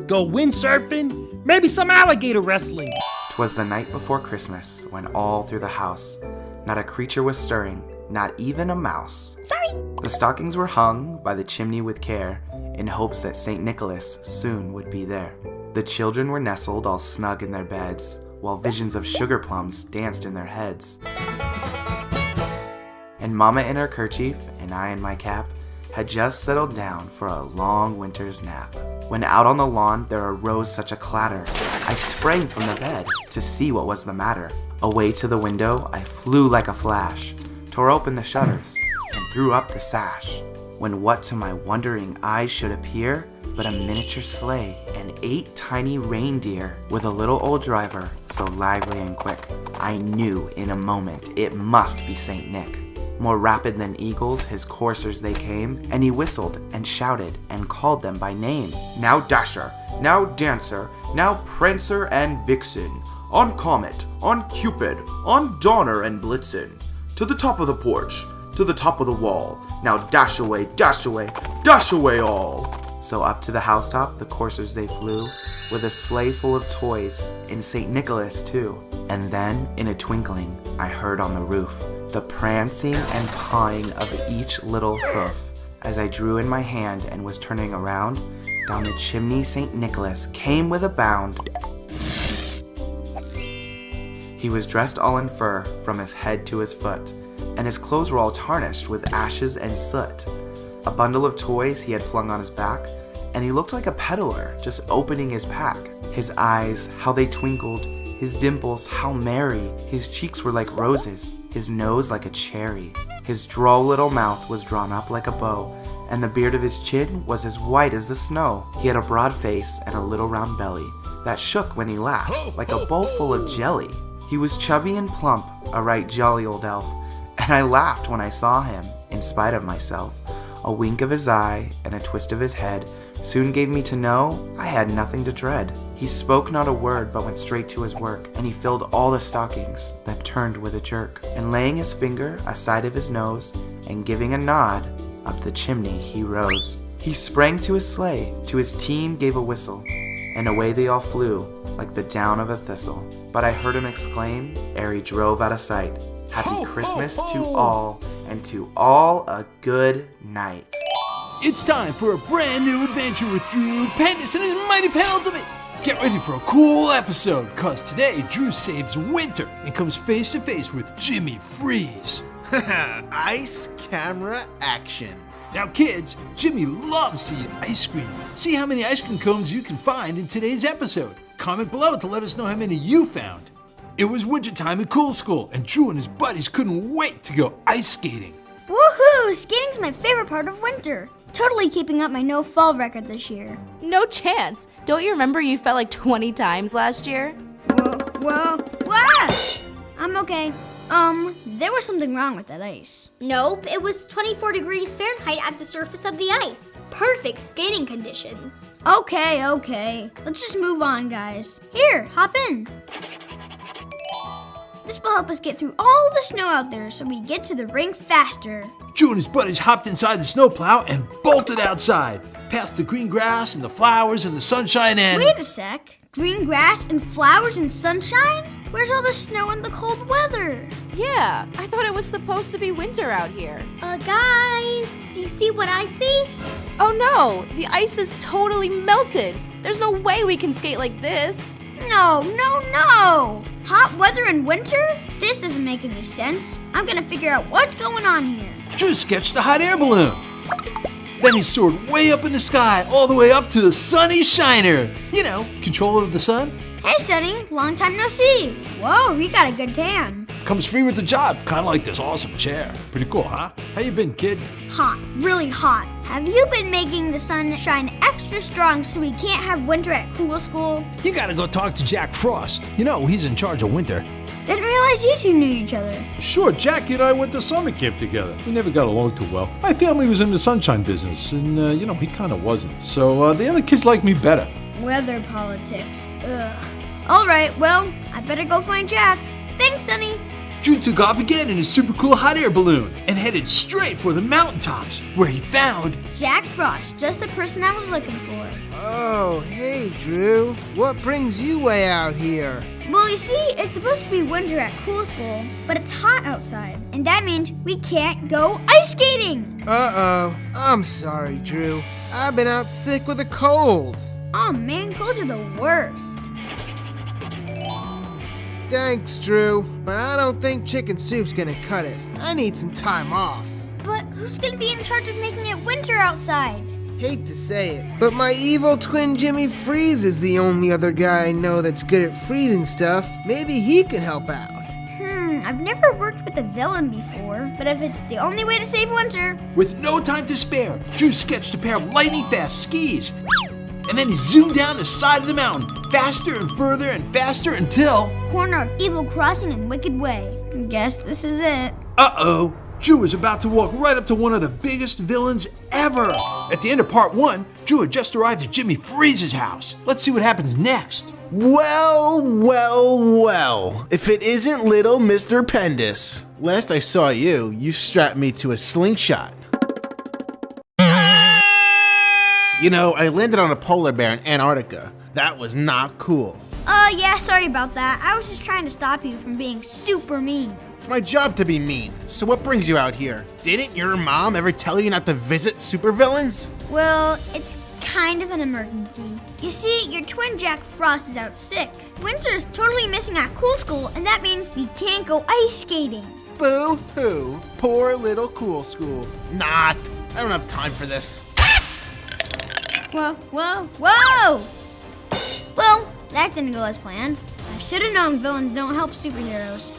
Go windsurfing? Maybe some alligator wrestling? 'Twas the night before Christmas, when all through the house, not a creature was stirring, not even a mouse. Sorry. The stockings were hung by the chimney with care, in hopes that St. Nicholas soon would be there. The children were nestled all snug in their beds, while visions of sugar plums danced in their heads. And Mama in her kerchief, and I in my cap, had just settled down for a long winter's nap. When out on the lawn there arose such a clatter, I sprang from the bed to see what was the matter. Away to the window I flew like a flash, tore open the shutters, and threw up the sash. When what to my wondering eyes should appear but a miniature sleigh and 8 tiny reindeer with a little old driver so lively and quick. I knew in a moment it must be Saint Nick. More rapid than eagles his coursers they came, and he whistled and shouted and called them by name. Now Dasher, now Dancer, now Prancer and Vixen, on Comet, on Cupid, on Donner and Blitzen, to the top of the porch, to the top of the wall, now dash away, dash away, dash away all. So up to the housetop the coursers they flew, with a sleigh full of toys, and St. Nicholas too. And then, in a twinkling, I heard on the roof the prancing and pawing of each little hoof. As I drew in my hand and was turning around, down the chimney St. Nicholas came with a bound. He was dressed all in fur from his head to his foot, and his clothes were all tarnished with ashes and soot. A bundle of toys he had flung on his back, and he looked like a peddler just opening his pack. His eyes, how they twinkled, his dimples, how merry. His cheeks were like roses, his nose like a cherry. His droll little mouth was drawn up like a bow, and the beard of his chin was as white as the snow. He had a broad face and a little round belly that shook when he laughed, like a bowl full of jelly. He was chubby and plump, a right jolly old elf, and I laughed when I saw him, in spite of myself. A wink of his eye and a twist of his head soon gave me to know I had nothing to dread. He spoke not a word but went straight to his work, and he filled all the stockings, then turned with a jerk, and laying his finger aside of his nose, and giving a nod, up the chimney he rose. He sprang to his sleigh, to his team gave a whistle, and away they all flew, like the down of a thistle. But I heard him exclaim, ere he drove out of sight, Happy Christmas to all, and to all a good night. It's time for a brand new adventure with Drew Pendis and his Mighty Penultimate. Get ready for a cool episode, cause today Drew saves winter and comes face to face with Jimmy Freeze. Ice camera action. Now kids, Jimmy loves to eat ice cream. See how many ice cream cones you can find in today's episode. Comment below to let us know how many you found. It was wintertime at Cool School, and Drew and his buddies couldn't wait to go ice skating. Woohoo! Skating's my favorite part of winter. Totally keeping up my no-fall record this year. No chance. Don't you remember you fell like 20 times last year? Whoa. I'm okay. There was something wrong with that ice. Nope, it was 24 degrees Fahrenheit at the surface of the ice. Perfect skating conditions. Okay. Let's just move on, guys. Here, hop in. This will help us get through all the snow out there so we get to the rink faster. Drew and his buddies hopped inside the snowplow and bolted outside, past the green grass and the flowers and the sunshine and... Wait a sec. Green grass and flowers and sunshine? Where's all the snow and the cold weather? Yeah, I thought it was supposed to be winter out here. Guys, do you see what I see? Oh no, the ice is totally melted. There's no way we can skate like this. No. Hot weather in winter? This doesn't make any sense. I'm gonna figure out what's going on here. Drew sketched a hot air balloon. Then he soared way up in the sky, all the way up to the sunny shiner. You know, control of the sun. Hey, Sonny. Long time no see. Whoa, you got a good tan. Comes free with the job, kind of like this awesome chair. Pretty cool, huh? How you been, kid? Hot, really hot. Have you been making the sun shine extra strong so we can't have winter at Cool School? You gotta go talk to Jack Frost. You know, he's in charge of winter. Didn't realize you two knew each other. Sure, Jackie and I went to summer camp together. We never got along too well. My family was in the sunshine business, and, he kind of wasn't. So the other kids liked me better. Weather politics. Ugh. All right, well, I better go find Jack. Thanks, Sonny. Drew took off again in his super cool hot air balloon and headed straight for the mountaintops, where he found Jack Frost, just the person I was looking for. Oh, hey, Drew. What brings you way out here? Well, you see, it's supposed to be winter at Cool School, but it's hot outside, and that means we can't go ice skating. Uh-oh. I'm sorry, Drew. I've been out sick with a cold. Oh man, colds are the worst. Thanks, Drew, but I don't think chicken soup's gonna cut it. I need some time off. But who's gonna be in charge of making it winter outside? Hate to say it, but my evil twin Jimmy Freeze is the only other guy I know that's good at freezing stuff. Maybe he can help out. I've never worked with a villain before, but if it's the only way to save winter... With no time to spare, Drew sketched a pair of lightning-fast skis. And then he zoomed down the side of the mountain, faster and further and faster until... Corner of Evil Crossing and Wicked Way. Guess this is it. Uh-oh. Drew was about to walk right up to one of the biggest villains ever. At the end of part 1, Drew had just arrived at Jimmy Freeze's house. Let's see what happens next. Well, well, well. If it isn't little Mr. Pendus. Last I saw you, you strapped me to a slingshot. You know, I landed on a polar bear in Antarctica. That was not cool. Yeah, sorry about that. I was just trying to stop you from being super mean. It's my job to be mean. So what brings you out here? Didn't your mom ever tell you not to visit supervillains? Well, it's kind of an emergency. You see, your twin Jack Frost is out sick. Winter's totally missing at Cool School, and that means we can't go ice skating. Boo-hoo. Poor little Cool School. Not. I don't have time for this. Whoa, whoa, whoa! Well, that didn't go as planned. I should have known villains don't help superheroes.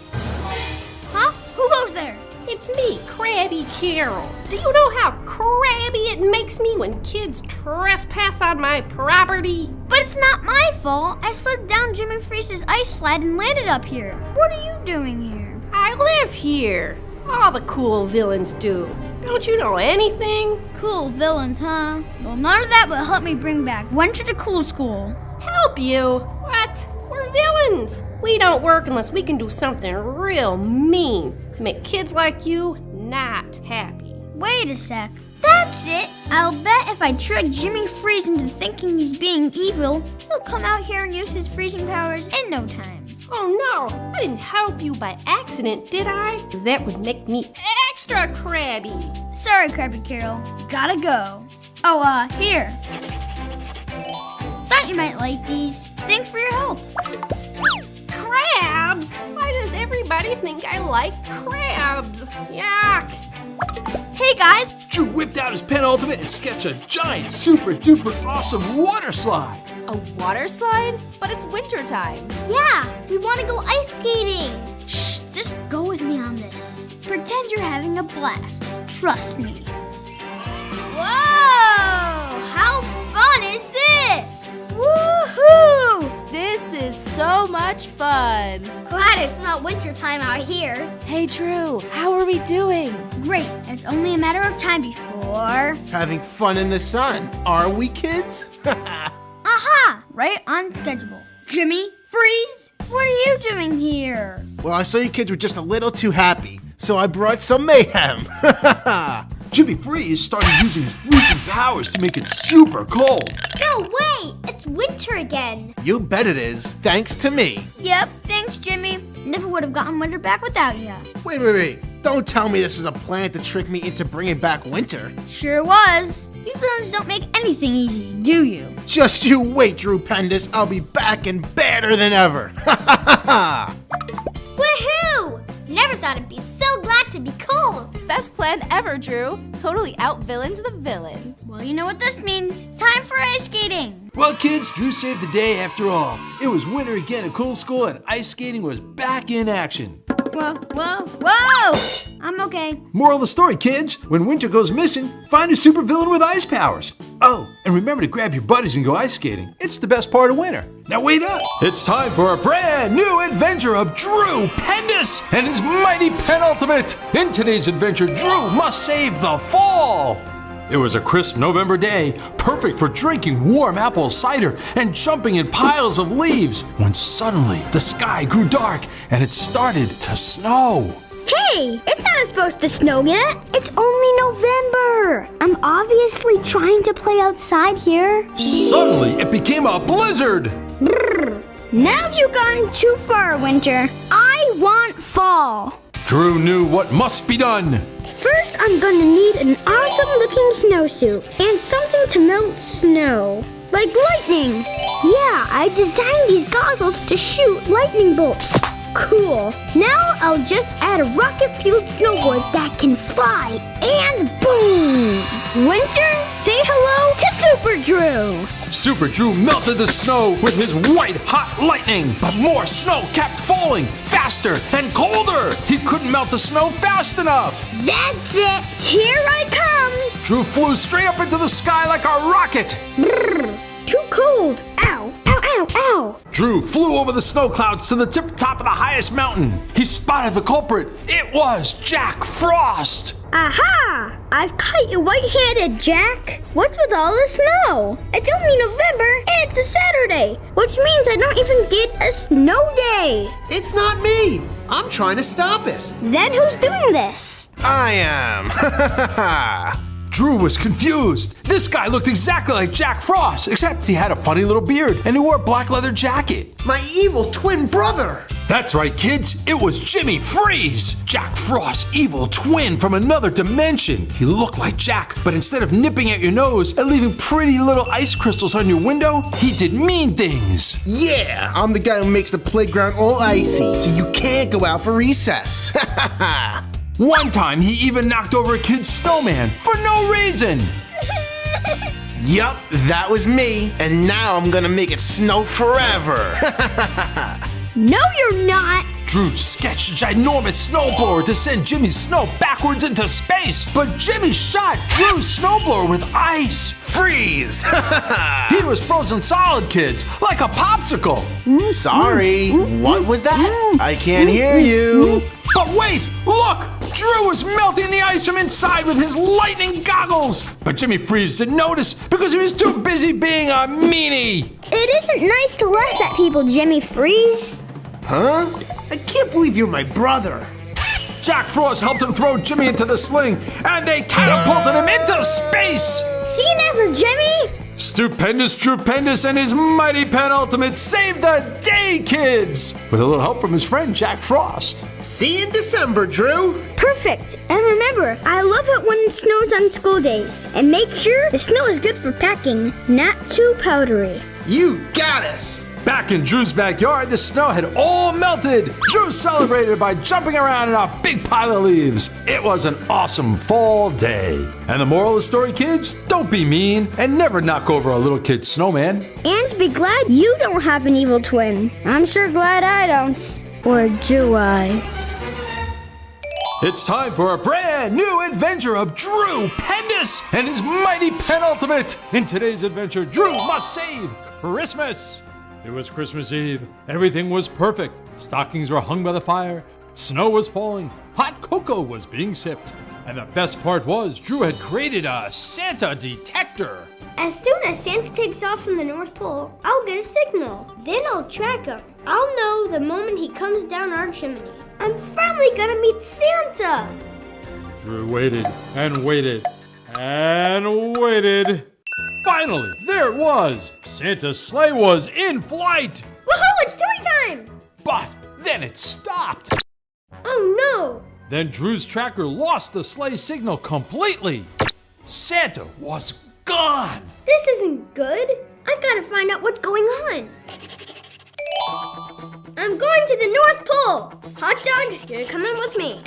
Huh? Who goes there? It's me, Krabby Carol. Do you know how crabby it makes me when kids trespass on my property? But it's not my fault. I slipped down Jimmy Freeze's ice slide and landed up here. What are you doing here? I live here. All the cool villains do. Don't you know anything? Cool villains, huh? Well, none of that will help me bring back winter to Cool School. Help you? What? We're villains. We don't work unless we can do something real mean to make kids like you not happy. Wait a sec. That's it. I'll bet if I trick Jimmy Freeze into thinking he's being evil, he'll come out here and use his freezing powers in no time. Oh no, I didn't help you by accident, did I? Because that would make me extra crabby. Sorry, Krabby Carol. Gotta go. Oh, here. Thought you might like these. Thanks for your help. Crabs? Why does everybody think I like crabs? Yuck. Hey guys! Drew whipped out his penultimate and sketched a giant, super duper awesome water slide. A water slide? But it's wintertime. Yeah, we want to go ice skating. Shh, just go with me on this. Pretend you're having a blast. Trust me. Whoa! How fun is this? Woohoo! This is so much fun. Glad it's not wintertime out here. Hey Drew, how are we doing? Great, it's only a matter of time before... Having fun in the sun, are we, kids? Aha! Right on schedule. Jimmy, Freeze, what are you doing here? Well, I saw you kids were just a little too happy, so I brought some mayhem. Jimmy Freeze started using his freezing powers to make it super cold. No way! It's winter again. You bet it is, thanks to me. Yep, thanks, Jimmy. Never would have gotten winter back without you. Wait. Don't tell me this was a plan to trick me into bringing back winter. Sure was. You villains don't make anything easy, do you? Just you wait, Drew Pendus. I'll be back and badder than ever. Woohoo! Never thought I'd be so glad to be cold. Best plan ever, Drew. Totally out-villained the villain. Well, you know what this means. Time for ice skating. Well, kids, Drew saved the day after all. It was winter again at Cool School, and ice skating was back in action. Whoa, whoa, whoa! I'm okay. Moral of the story, kids, when winter goes missing, find a supervillain with ice powers. Oh, and remember to grab your buddies and go ice skating. It's the best part of winter. Now wait up. It's time for a brand new adventure of Drew Pendus and his mighty penultimate. In today's adventure, Drew must save the fall. It was a crisp November day, perfect for drinking warm apple cider and jumping in piles of leaves, when suddenly the sky grew dark and it started to snow. Hey, it's not supposed to snow yet. It's only November. I'm obviously trying to play outside here. Suddenly, it became a blizzard. Brr. Now you've gone too far, Winter. I want fall. Drew knew what must be done. First, I'm gonna need an awesome-looking snowsuit and something to melt snow. Like lightning. Yeah, I designed these goggles to shoot lightning bolts. Cool. Now I'll just add a rocket-fueled snowboard that can fly, and boom! Winter, say hello to Super Drew! Super Drew melted the snow with his white-hot lightning, but more snow kept falling, faster and colder. He couldn't melt the snow fast enough. That's it! Here I come! Drew flew straight up into the sky like a rocket. Brr, too cold! Ow! Ow, ow, ow! Drew flew over the snow clouds to the top of the highest mountain. He spotted the culprit. It was Jack Frost. Aha! I've caught you white-handed, Jack. What's with all the snow? It's only November and it's a Saturday, which means I don't even get a snow day. It's not me. I'm trying to stop it. Then who's doing this? I am. Drew was confused. This guy looked exactly like Jack Frost, except he had a funny little beard and he wore a black leather jacket. My evil twin brother. That's right, kids. It was Jimmy Freeze, Jack Frost's evil twin from another dimension. He looked like Jack, but instead of nipping at your nose and leaving pretty little ice crystals on your window, he did mean things. Yeah, I'm the guy who makes the playground all icy, so you can't go out for recess. One time, he even knocked over a kid's snowman for no reason. Yup, that was me, and now I'm gonna make it snow forever. No, you're not. Drew sketched a ginormous snowblower to send Jimmy's snow backwards into space, but Jimmy shot Drew's snowblower with ice. Freeze! He was frozen solid, kids, like a popsicle. Sorry, what was that? I can't hear you. But wait, look! Drew was melting the ice from inside with his lightning goggles. But Jimmy Freeze didn't notice because he was too busy being a meanie. It isn't nice to laugh at people, Jimmy Freeze. Huh? I can't believe you're my brother. Jack Frost helped him throw Jimmy into the sling, and they catapulted him into space. See you never, Jimmy. Stupendous Drew Pendus and his mighty penultimate saved the day, kids! With a little help from his friend Jack Frost. See you in December, Drew. Perfect. And remember, I love it when it snows on school days. And make sure the snow is good for packing, not too powdery. You got it. Back in Drew's backyard, the snow had all melted. Drew celebrated by jumping around in a big pile of leaves. It was an awesome fall day. And the moral of the story, kids? Don't be mean and never knock over a little kid's snowman. And be glad you don't have an evil twin. I'm sure glad I don't. Or do I? It's time for a brand new adventure of Drew Pendus and his mighty penultimate. In today's adventure, Drew must save Christmas. It was Christmas Eve. Everything was perfect. Stockings were hung by the fire. Snow was falling. Hot cocoa was being sipped. And the best part was Drew had created a Santa detector. As soon as Santa takes off from the North Pole, I'll get a signal. Then I'll track him. I'll know the moment he comes down our chimney. I'm finally gonna meet Santa. Drew waited and waited and waited. Finally, there it was! Santa's sleigh was in flight! Woohoo, it's story time! But then it stopped! Oh no! Then Drew's tracker lost the sleigh signal completely. Santa was gone! This isn't good. I gotta find out what's going on. I'm going to the North Pole! Hot dog, you're coming with me.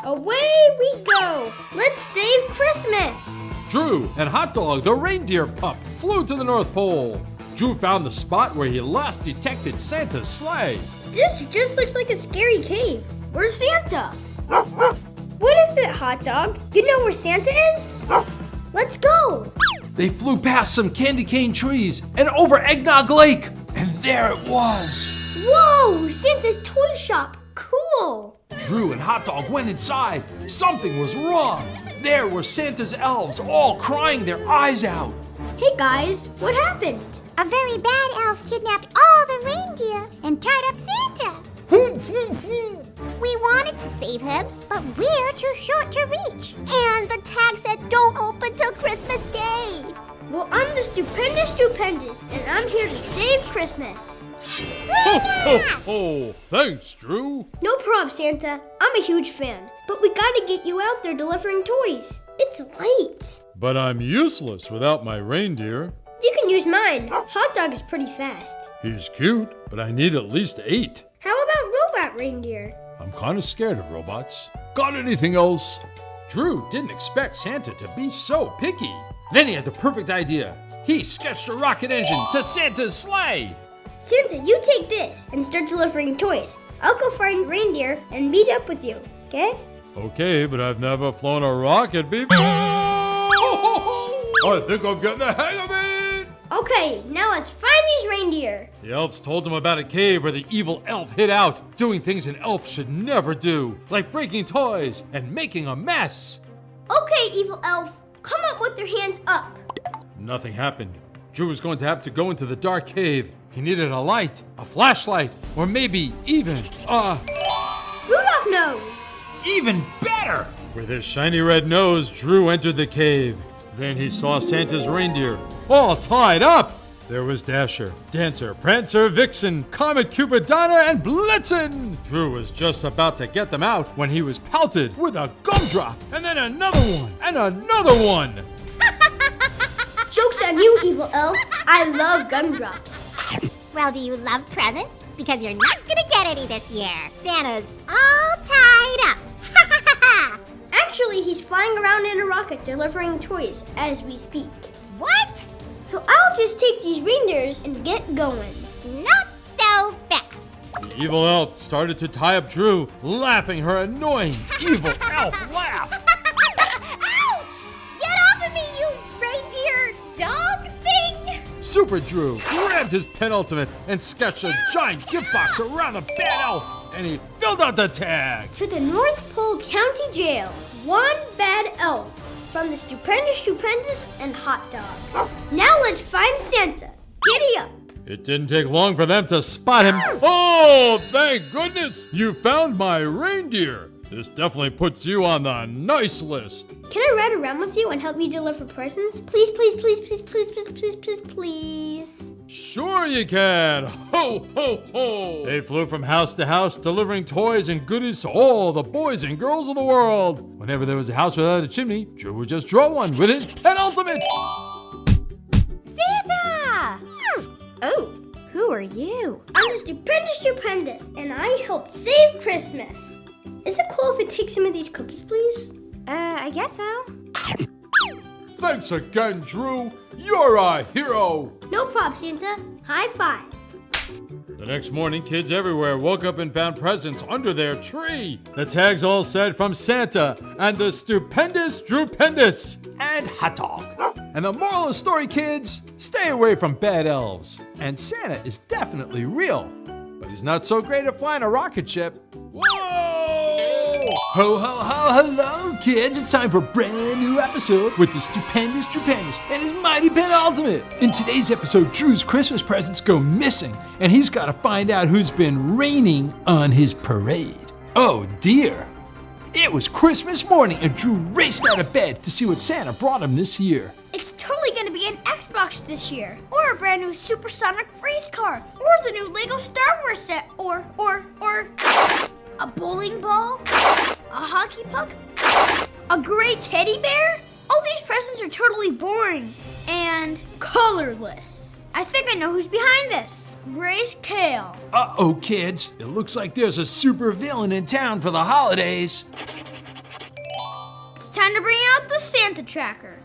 Away we go! Let's save Christmas! Drew and Hot Dog, the reindeer pup, flew to the North Pole. Drew found the spot where he last detected Santa's sleigh. This just looks like a scary cave. Where's Santa? What is it, Hot Dog? You know where Santa is? Let's go. They flew past some candy cane trees and over Eggnog Lake, and there it was. Whoa, Santa's toy shop. Cool. Drew and Hot Dog went inside. Something was wrong. There were Santa's elves, all crying their eyes out. Hey guys, what happened? A very bad elf kidnapped all the reindeer and tied up Santa. We wanted to save him, but we're too short to reach. And the tag said don't open till Christmas Day. Well, I'm the stupendous, and I'm here to save Christmas. Ho, ho, ho! Thanks, Drew. No problem, Santa. I'm a huge fan, but we gotta get you out there delivering toys. It's late. But I'm useless without my reindeer. You can use mine. Hot Dog is pretty fast. He's cute, but I need at least 8. How about robot reindeer? I'm kind of scared of robots. Got anything else? Drew didn't expect Santa to be so picky. Then he had the perfect idea. He sketched a rocket engine to Santa's sleigh. Santa, you take this and start delivering toys. I'll go find reindeer and meet up with you, okay? Okay, but I've never flown a rocket before. I think I'm getting the hang of it. Okay, now let's find these reindeer. The elves told him about a cave where the evil elf hid out, doing things an elf should never do, like breaking toys and making a mess. Okay, evil elf, come up with your hands up. Nothing happened. Drew was going to have to go into the dark cave. He needed a light, a flashlight, or maybe even Rudolph nose. Even better! With his shiny red nose, Drew entered the cave. Then he saw Santa's reindeer, all tied up. There was Dasher, Dancer, Prancer, Vixen, Comet, Cupid, Donner, and Blitzen. Drew was just about to get them out when he was pelted with a gumdrop, and then another one, and another one. Joke's on you, evil elf. I love gumdrops. Well, do you love presents? Because you're not gonna get any this year. Santa's all tied up. Actually, he's flying around in a rocket delivering toys as we speak. What? So I'll just take these reindeers and get going. Not so fast. The evil elf started to tie up Drew, laughing her annoying evil elf laugh. Ouch! Get off of me, you reindeer dog thing! Super Drew grabbed his penultimate and sketched a giant gift box around the bad elf, and he filled out the tag. To the North Pole County Jail, one bad elf from the stupendous, and Hot Dog. Now let's find Santa. Giddy up. It didn't take long for them to spot him. Oh, thank goodness! You found my reindeer. This definitely puts you on the nice list. Can I ride around with you and help you deliver presents? Please, please, please, please, please, please, please, please, please. Sure you can. Ho, ho, ho. They flew from house to house, delivering toys and goodies to all the boys and girls of the world. Whenever there was a house without a chimney, Drew would just draw one with his penultimate. Santa! Oh, who are you? I'm the stupendous, and I helped save Christmas. Is it cool if I take some of these cookies, please? I guess so. Thanks again, Drew. You're a hero. No problem, Santa. High five. The next morning, kids everywhere woke up and found presents under their tree. The tags all said from Santa and the stupendous Drewpendous And Hot Dog. And the moral of the story, kids, stay away from bad elves. And Santa is definitely real, but he's not so great at flying a rocket ship. Whoa! Ho, ho, ho, hello, kids. It's time for a brand new episode with the stupendous and his mighty penultimate. In today's episode, Drew's Christmas presents go missing, and he's got to find out who's been raining on his parade. Oh, dear. It was Christmas morning, and Drew raced out of bed to see what Santa brought him this year. It's totally gonna be an Xbox this year, or a brand new supersonic race car, or the new Lego Star Wars set, or a bowling ball, a hockey puck, a gray teddy bear. All these presents are totally boring and colorless. I think I know who's behind this. Grace Kale. Uh-oh, kids. It looks like there's a super villain in town for the holidays. It's time to bring out the Santa tracker.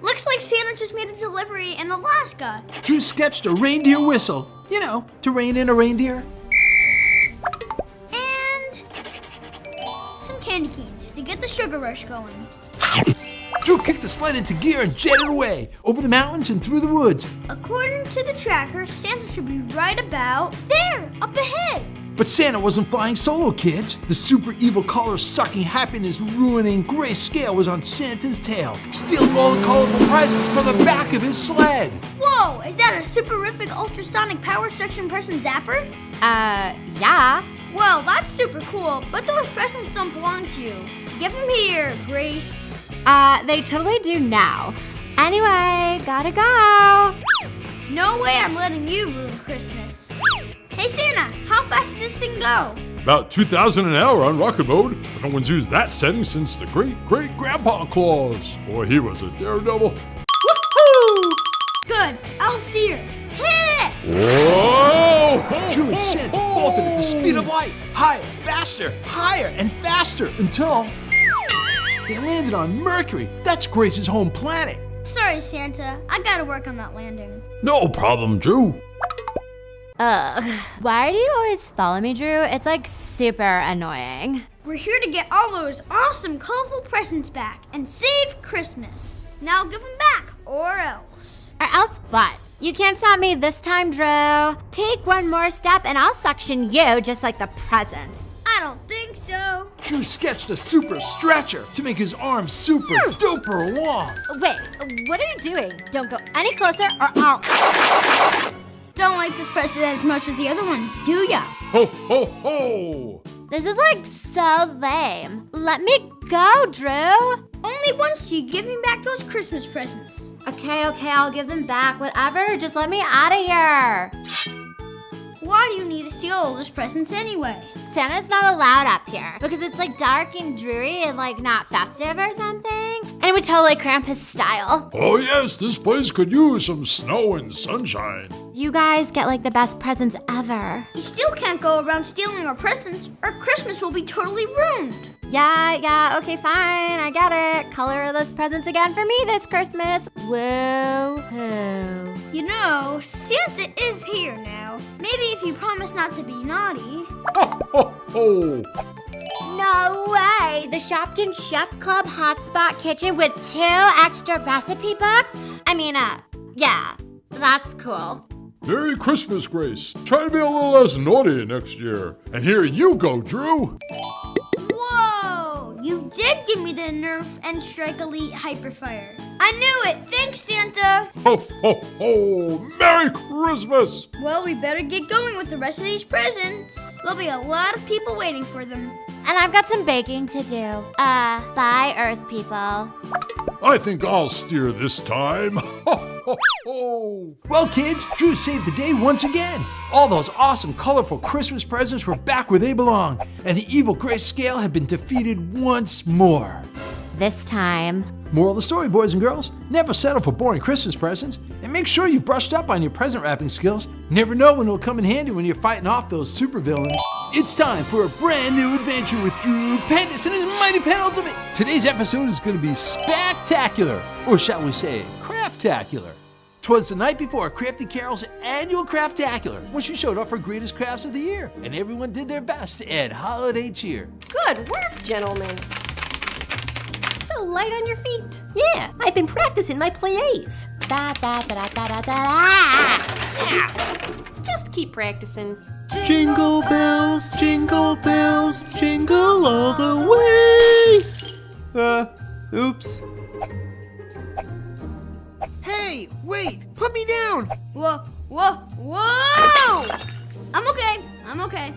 Looks like Santa just made a delivery in Alaska. Drew sketched a reindeer whistle, you know, to rein in a reindeer. And some candy canes to get the sugar rush going. Drew kicked the sled into gear and jetted away, over the mountains and through the woods. According to the tracker, Santa should be right about there, up ahead. But Santa wasn't flying solo, kids. The super evil color-sucking, happiness-ruining grayscale was on Santa's tail, stealing all the colorful presents from the back of his sled. Whoa, is that a superific ultrasonic power suction person zapper? Yeah. Well, that's super cool, but those presents don't belong to you. Give them here, Grace. They totally do now. Anyway, gotta go. No way I'm letting you ruin Christmas. Hey Santa, how fast does this thing go? About 2,000 an hour on rocket mode. But no one's used that setting since the great-great-grandpa Claus. Boy, he was a daredevil. Woohoo! Good, I'll steer. Hit it! Whoa! Drew and Santa bolted at the speed of light. Higher, higher, and faster until they landed on Mercury. That's Grace's home planet. Sorry, Santa. I gotta work on that landing. No problem, Drew. Why do you always follow me, Drew? It's like super annoying. We're here to get all those awesome, colorful presents back and save Christmas. Now give them back, or else. Or else what? You can't stop me this time, Drew. Take one more step and I'll suction you just like the presents. I don't think so. Drew sketched a super stretcher to make his arms super duper long. Wait, what are you doing? Don't go any closer or I'll... Don't like this present as much as the other ones, do ya? Ho, ho, ho! This is like so lame. Let me go, Drew. Only once do you give me back those Christmas presents. Okay, I'll give them back. Whatever, just let me out of here. Why do you need to steal all those presents anyway? Santa's not allowed up here because it's like dark and dreary and like not festive or something. And it would totally cramp his style. Oh yes, this place could use some snow and sunshine. You guys get like the best presents ever. You still can't go around stealing our presents or Christmas will be totally ruined. Yeah, okay, fine, I get it. Color those presents again for me this Christmas. Woo-hoo. You know, Santa is here now. Maybe if you promise not to be naughty. Ho, ho, ho! No way! The Shopkin Chef Club Hotspot Kitchen with 2 extra recipe books? Yeah, that's cool. Merry Christmas, Grace. Try to be a little less naughty next year. And here you go, Drew. Whoa! You did give me the Nerf and Strike Elite Hyperfire. I knew it! Thanks, Santa! Ho, ho, ho! Merry Christmas! Well, we better get going with the rest of these presents. There'll be a lot of people waiting for them. And I've got some baking to do. Bye, Earth people. I think I'll steer this time. Ho, ho, ho! Well, kids, Drew saved the day once again. All those awesome, colorful Christmas presents were back where they belong, and the evil grayscale had been defeated once more. This time. Moral of the story, boys and girls, never settle for boring Christmas presents, and make sure you've brushed up on your present wrapping skills. Never know when it'll come in handy when you're fighting off those supervillains. It's time for a brand new adventure with Drew Pendis and his Mighty Pen Ultimate. Today's episode is going to be spectacular, or shall we say, craftacular. 'Twas the night before Crafty Carol's annual craftacular, when she showed off her greatest crafts of the year, and everyone did their best to add holiday cheer. Good work, gentlemen. So light on your feet. Yeah, I've been practicing my plies. Just keep practicing. Jingle bells, jingle all the way. Oops. Hey, wait! Put me down! Whoa! I'm okay.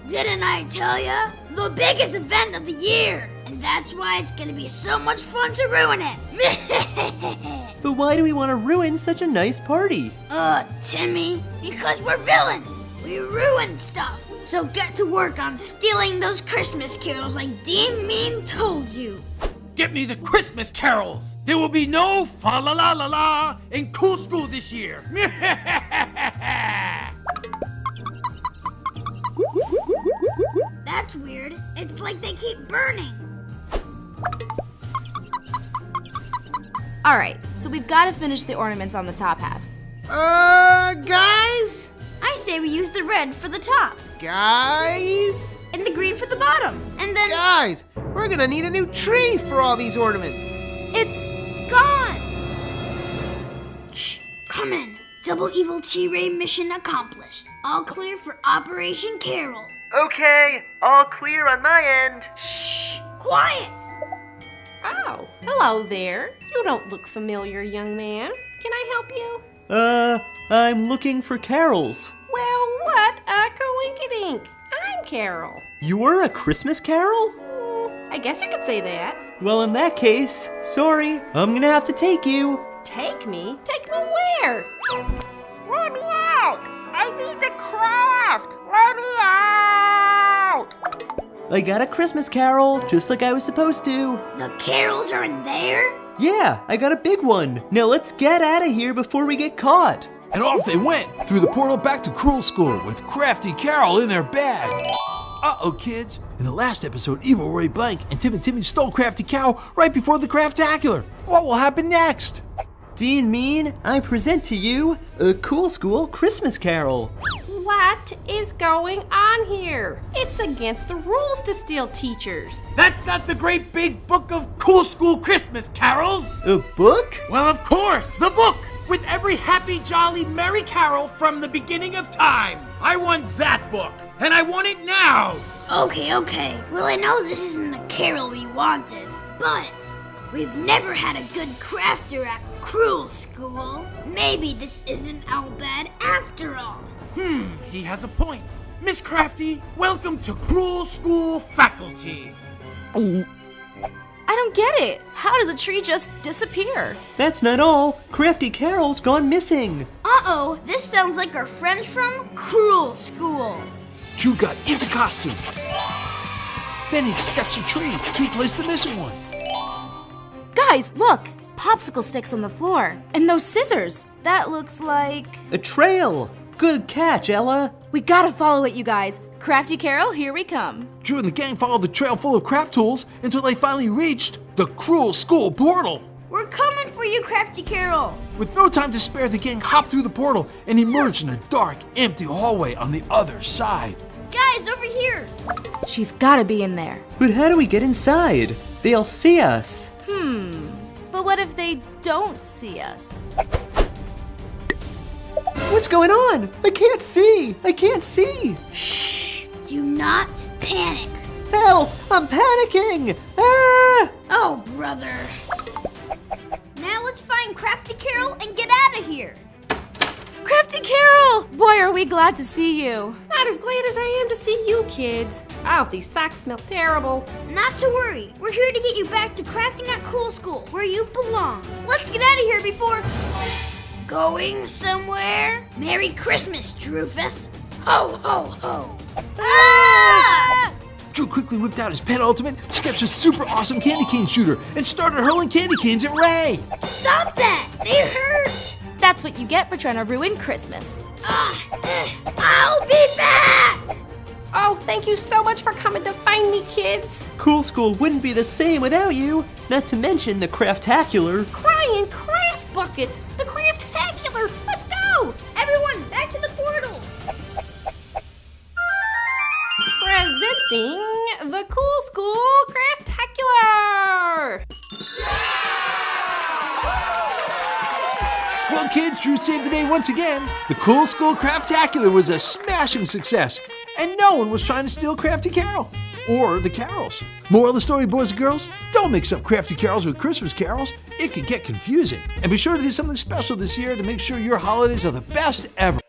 Didn't I tell ya? The biggest event of the year! And that's why it's gonna be so much fun to ruin it! But why do we want to ruin such a nice party? Timmy, because we're villains! We ruin stuff! So get to work on stealing those Christmas carols like Dean Mean told you! Get me the Christmas carols! There will be no fa-la-la-la-la in Cool School this year! That's weird. It's like they keep burning. Alright, so we've got to finish the ornaments on the top half. Guys? I say we use the red for the top. Guys? And the green for the bottom. And then... Guys, we're gonna need a new tree for all these ornaments. It's gone! Shh, come in. Double Evil T-Ray mission accomplished. All clear for Operation Carol. Okay, all clear on my end. Shh, quiet! Oh, hello there. You don't look familiar, young man. Can I help you? I'm looking for Carols. Well, what a coinkydink. I'm Carol. You're a Christmas Carol? I guess you could say that. Well, in that case, sorry, I'm gonna have to take you. Take me? Take me where? Let me out! I need to craft! Let me out! I got a Christmas Carol, just like I was supposed to. The carols are in there? Yeah, I got a big one. Now let's get out of here before we get caught. And off they went, through the portal back to Cruel School with Crafty Carol in their bag. Uh-oh, kids. In the last episode, Evil Ray Blank and Tim and Timmy stole Crafty Carol right before the craftacular. What will happen next? Dean Mean, I present to you a Cool School Christmas Carol. What is going on here? It's against the rules to steal teachers. That's not the great big book of Cool School Christmas carols. A book? Well, of course, the book with every happy, jolly, merry carol from the beginning of time. I want that book, and I want it now. Okay. Well, I know this isn't the carol we wanted, but we've never had a good crafter at Cruel School. Maybe this isn't all bad after all. He has a point. Miss Crafty, welcome to Cruel School faculty. I don't get it. How does a tree just disappear? That's not all. Crafty Carol's gone missing. Uh-oh, this sounds like our friends from Cruel School. Drew got into costume. Then he sketched a tree to replace the missing one. Guys, look! Popsicle sticks on the floor. And those scissors. That looks like... A trail. Good catch, Ella. We gotta follow it, you guys. Crafty Carol, here we come. Drew and the gang followed the trail full of craft tools until they finally reached the Cruel School portal. We're coming for you, Crafty Carol. With no time to spare, the gang hopped through the portal and emerged in a dark, empty hallway on the other side. Guys, over here. She's gotta be in there. But how do we get inside? They'll see us. But what if they don't see us? What's going on? I can't see. Shh. Do not panic. Help! I'm panicking. Ah! Oh, brother. Now let's find Crafty Carol and get out of here. Crafty Carol! Boy, are we glad to see you. Not as glad as I am to see you kids. Oh, these socks smell terrible. Not to worry. We're here to get you back to crafting at Cool School, where you belong. Let's get out of here before... Going somewhere? Merry Christmas, Drufus. Ho, ho, ho. Ah! Drew quickly whipped out his pet ultimate, sketched a super awesome candy cane shooter, and started hurling candy canes at Ray. Stop that! They hurt! That's what you get for trying to ruin Christmas. I'll be back! Oh, thank you so much for coming to find me, kids. Cool School wouldn't be the same without you. Not to mention the craftacular. Crying craft buckets. The craftacular. Let's go. Everyone, back to the portal. Presenting the Cool School Craftacular. Well, kids, Drew saved the day once again. The Cool School Craftacular was a smashing success, and no one was trying to steal Crafty Carol. Or the carols. Moral of the story, boys and girls, don't mix up Crafty Carols with Christmas carols. It can get confusing. And be sure to do something special this year to make sure your holidays are the best ever.